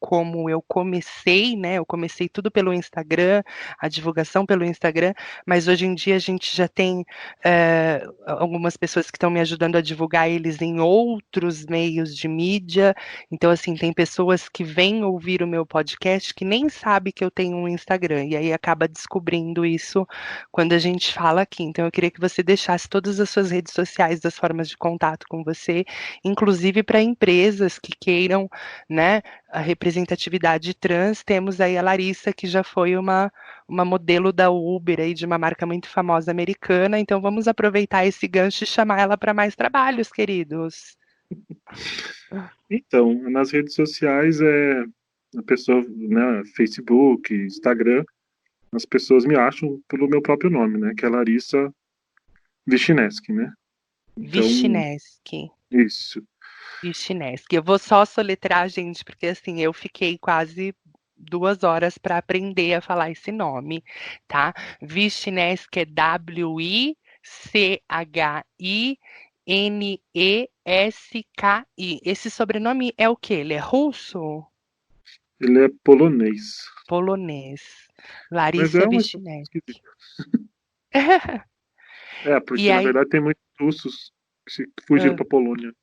como eu comecei, né? Eu comecei tudo pelo Instagram, a divulgação pelo Instagram, mas hoje em dia a gente já tem algumas pessoas que estão me ajudando a divulgar eles em outros meios de mídia. Então, assim, tem pessoas que vêm ouvir o meu podcast que nem sabe que eu tenho um Instagram, e aí acaba descobrindo isso quando a gente fala aqui. Então, eu queria que você deixasse todas as suas redes sociais, das formas de contato com você, inclusive para empresas que queiram, né, a representatividade trans. Temos aí a Larissa, que já foi uma modelo da Uber, aí, de uma marca muito famosa americana. Então, vamos aproveitar esse gancho e chamar ela para mais trabalhos, queridos. Então, nas redes sociais a pessoa, né, Facebook, Instagram, as pessoas me acham pelo meu próprio nome, né, que é Larissa Vichineski, né? Então, Vichineski. isso. Vichinesky. Eu vou só soletrar, gente, porque assim, eu fiquei quase 2 horas para aprender a falar esse nome, tá? Vichinesky é Wichneski. Esse sobrenome é o quê? Ele é russo? Ele é polonês. Polonês. Mas Larissa é um Wichinesky. porque E na aí, verdade tem muitos russos que fugiram para Polônia.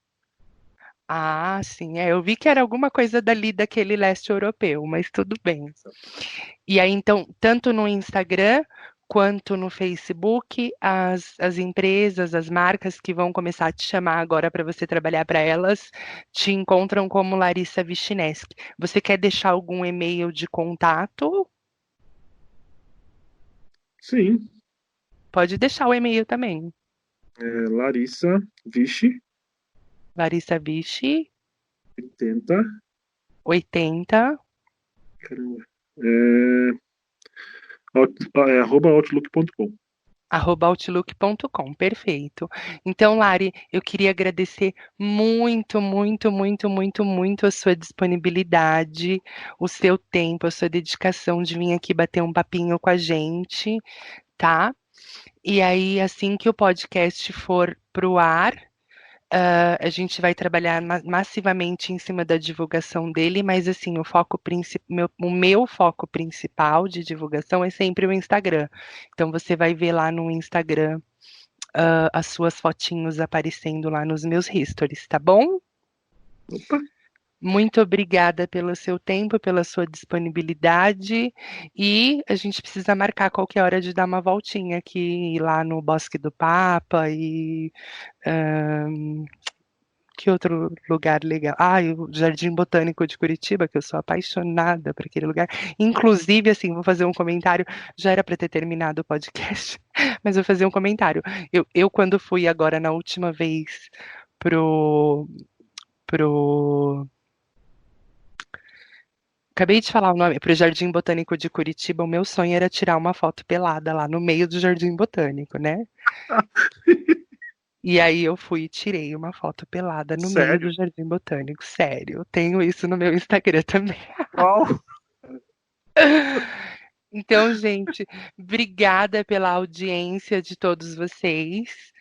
sim, eu vi que era alguma coisa dali daquele leste europeu, mas tudo bem. E aí, então, tanto no Instagram quanto no Facebook, as empresas, as marcas que vão começar a te chamar agora para você trabalhar para elas, te encontram como Larissa Vichinesky. Você quer deixar algum e-mail de contato? Sim, Pode deixar o e-mail também. Larissa Vichy, Larissa Vichy, 80, 80, caramba, @outlook.com. @outlook.com, perfeito. Então, Lari, eu queria agradecer muito, muito, muito, muito, muito a sua disponibilidade, o seu tempo, a sua dedicação de vir aqui bater um papinho com a gente, tá? E aí, assim que o podcast for pro ar, a gente vai trabalhar massivamente em cima da divulgação dele, mas assim, o meu foco principal de divulgação é sempre o Instagram. Então você vai ver lá no Instagram as suas fotinhos aparecendo lá nos meus stories, tá bom? Opa, Muito obrigada pelo seu tempo, pela sua disponibilidade, e a gente precisa marcar qualquer hora de dar uma voltinha aqui lá no Bosque do Papa e que outro lugar legal? O Jardim Botânico de Curitiba, que eu sou apaixonada por aquele lugar. Inclusive, assim, vou fazer um comentário. Já era para ter terminado o podcast, mas vou fazer um comentário. Eu quando fui agora na última vez pro acabei de falar o nome, pro Jardim Botânico de Curitiba, o meu sonho era tirar uma foto pelada lá no meio do Jardim Botânico, né? E aí eu fui e tirei uma foto pelada no meio do sério? Jardim Botânico. Sério, eu tenho isso no meu Instagram também. Qual? Então, gente, obrigada pela audiência de todos vocês.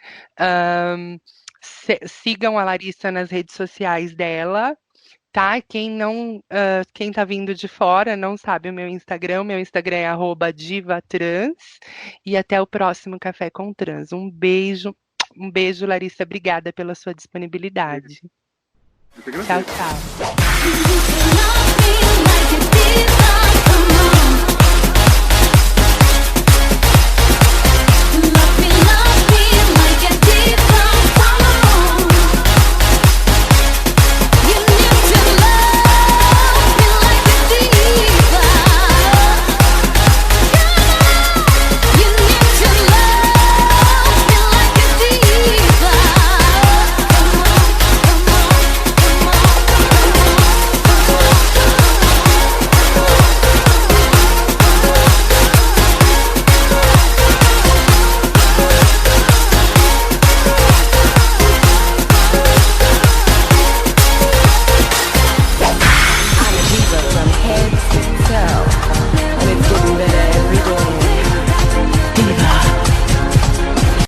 Sigam a Larissa nas redes sociais dela, tá? Quem tá vindo de fora não sabe o meu Instagram é @divatrans. E até o próximo Café com Trans. Um beijo, Larissa. Obrigada pela sua disponibilidade. Eu que Tchau, agradeço. tchau.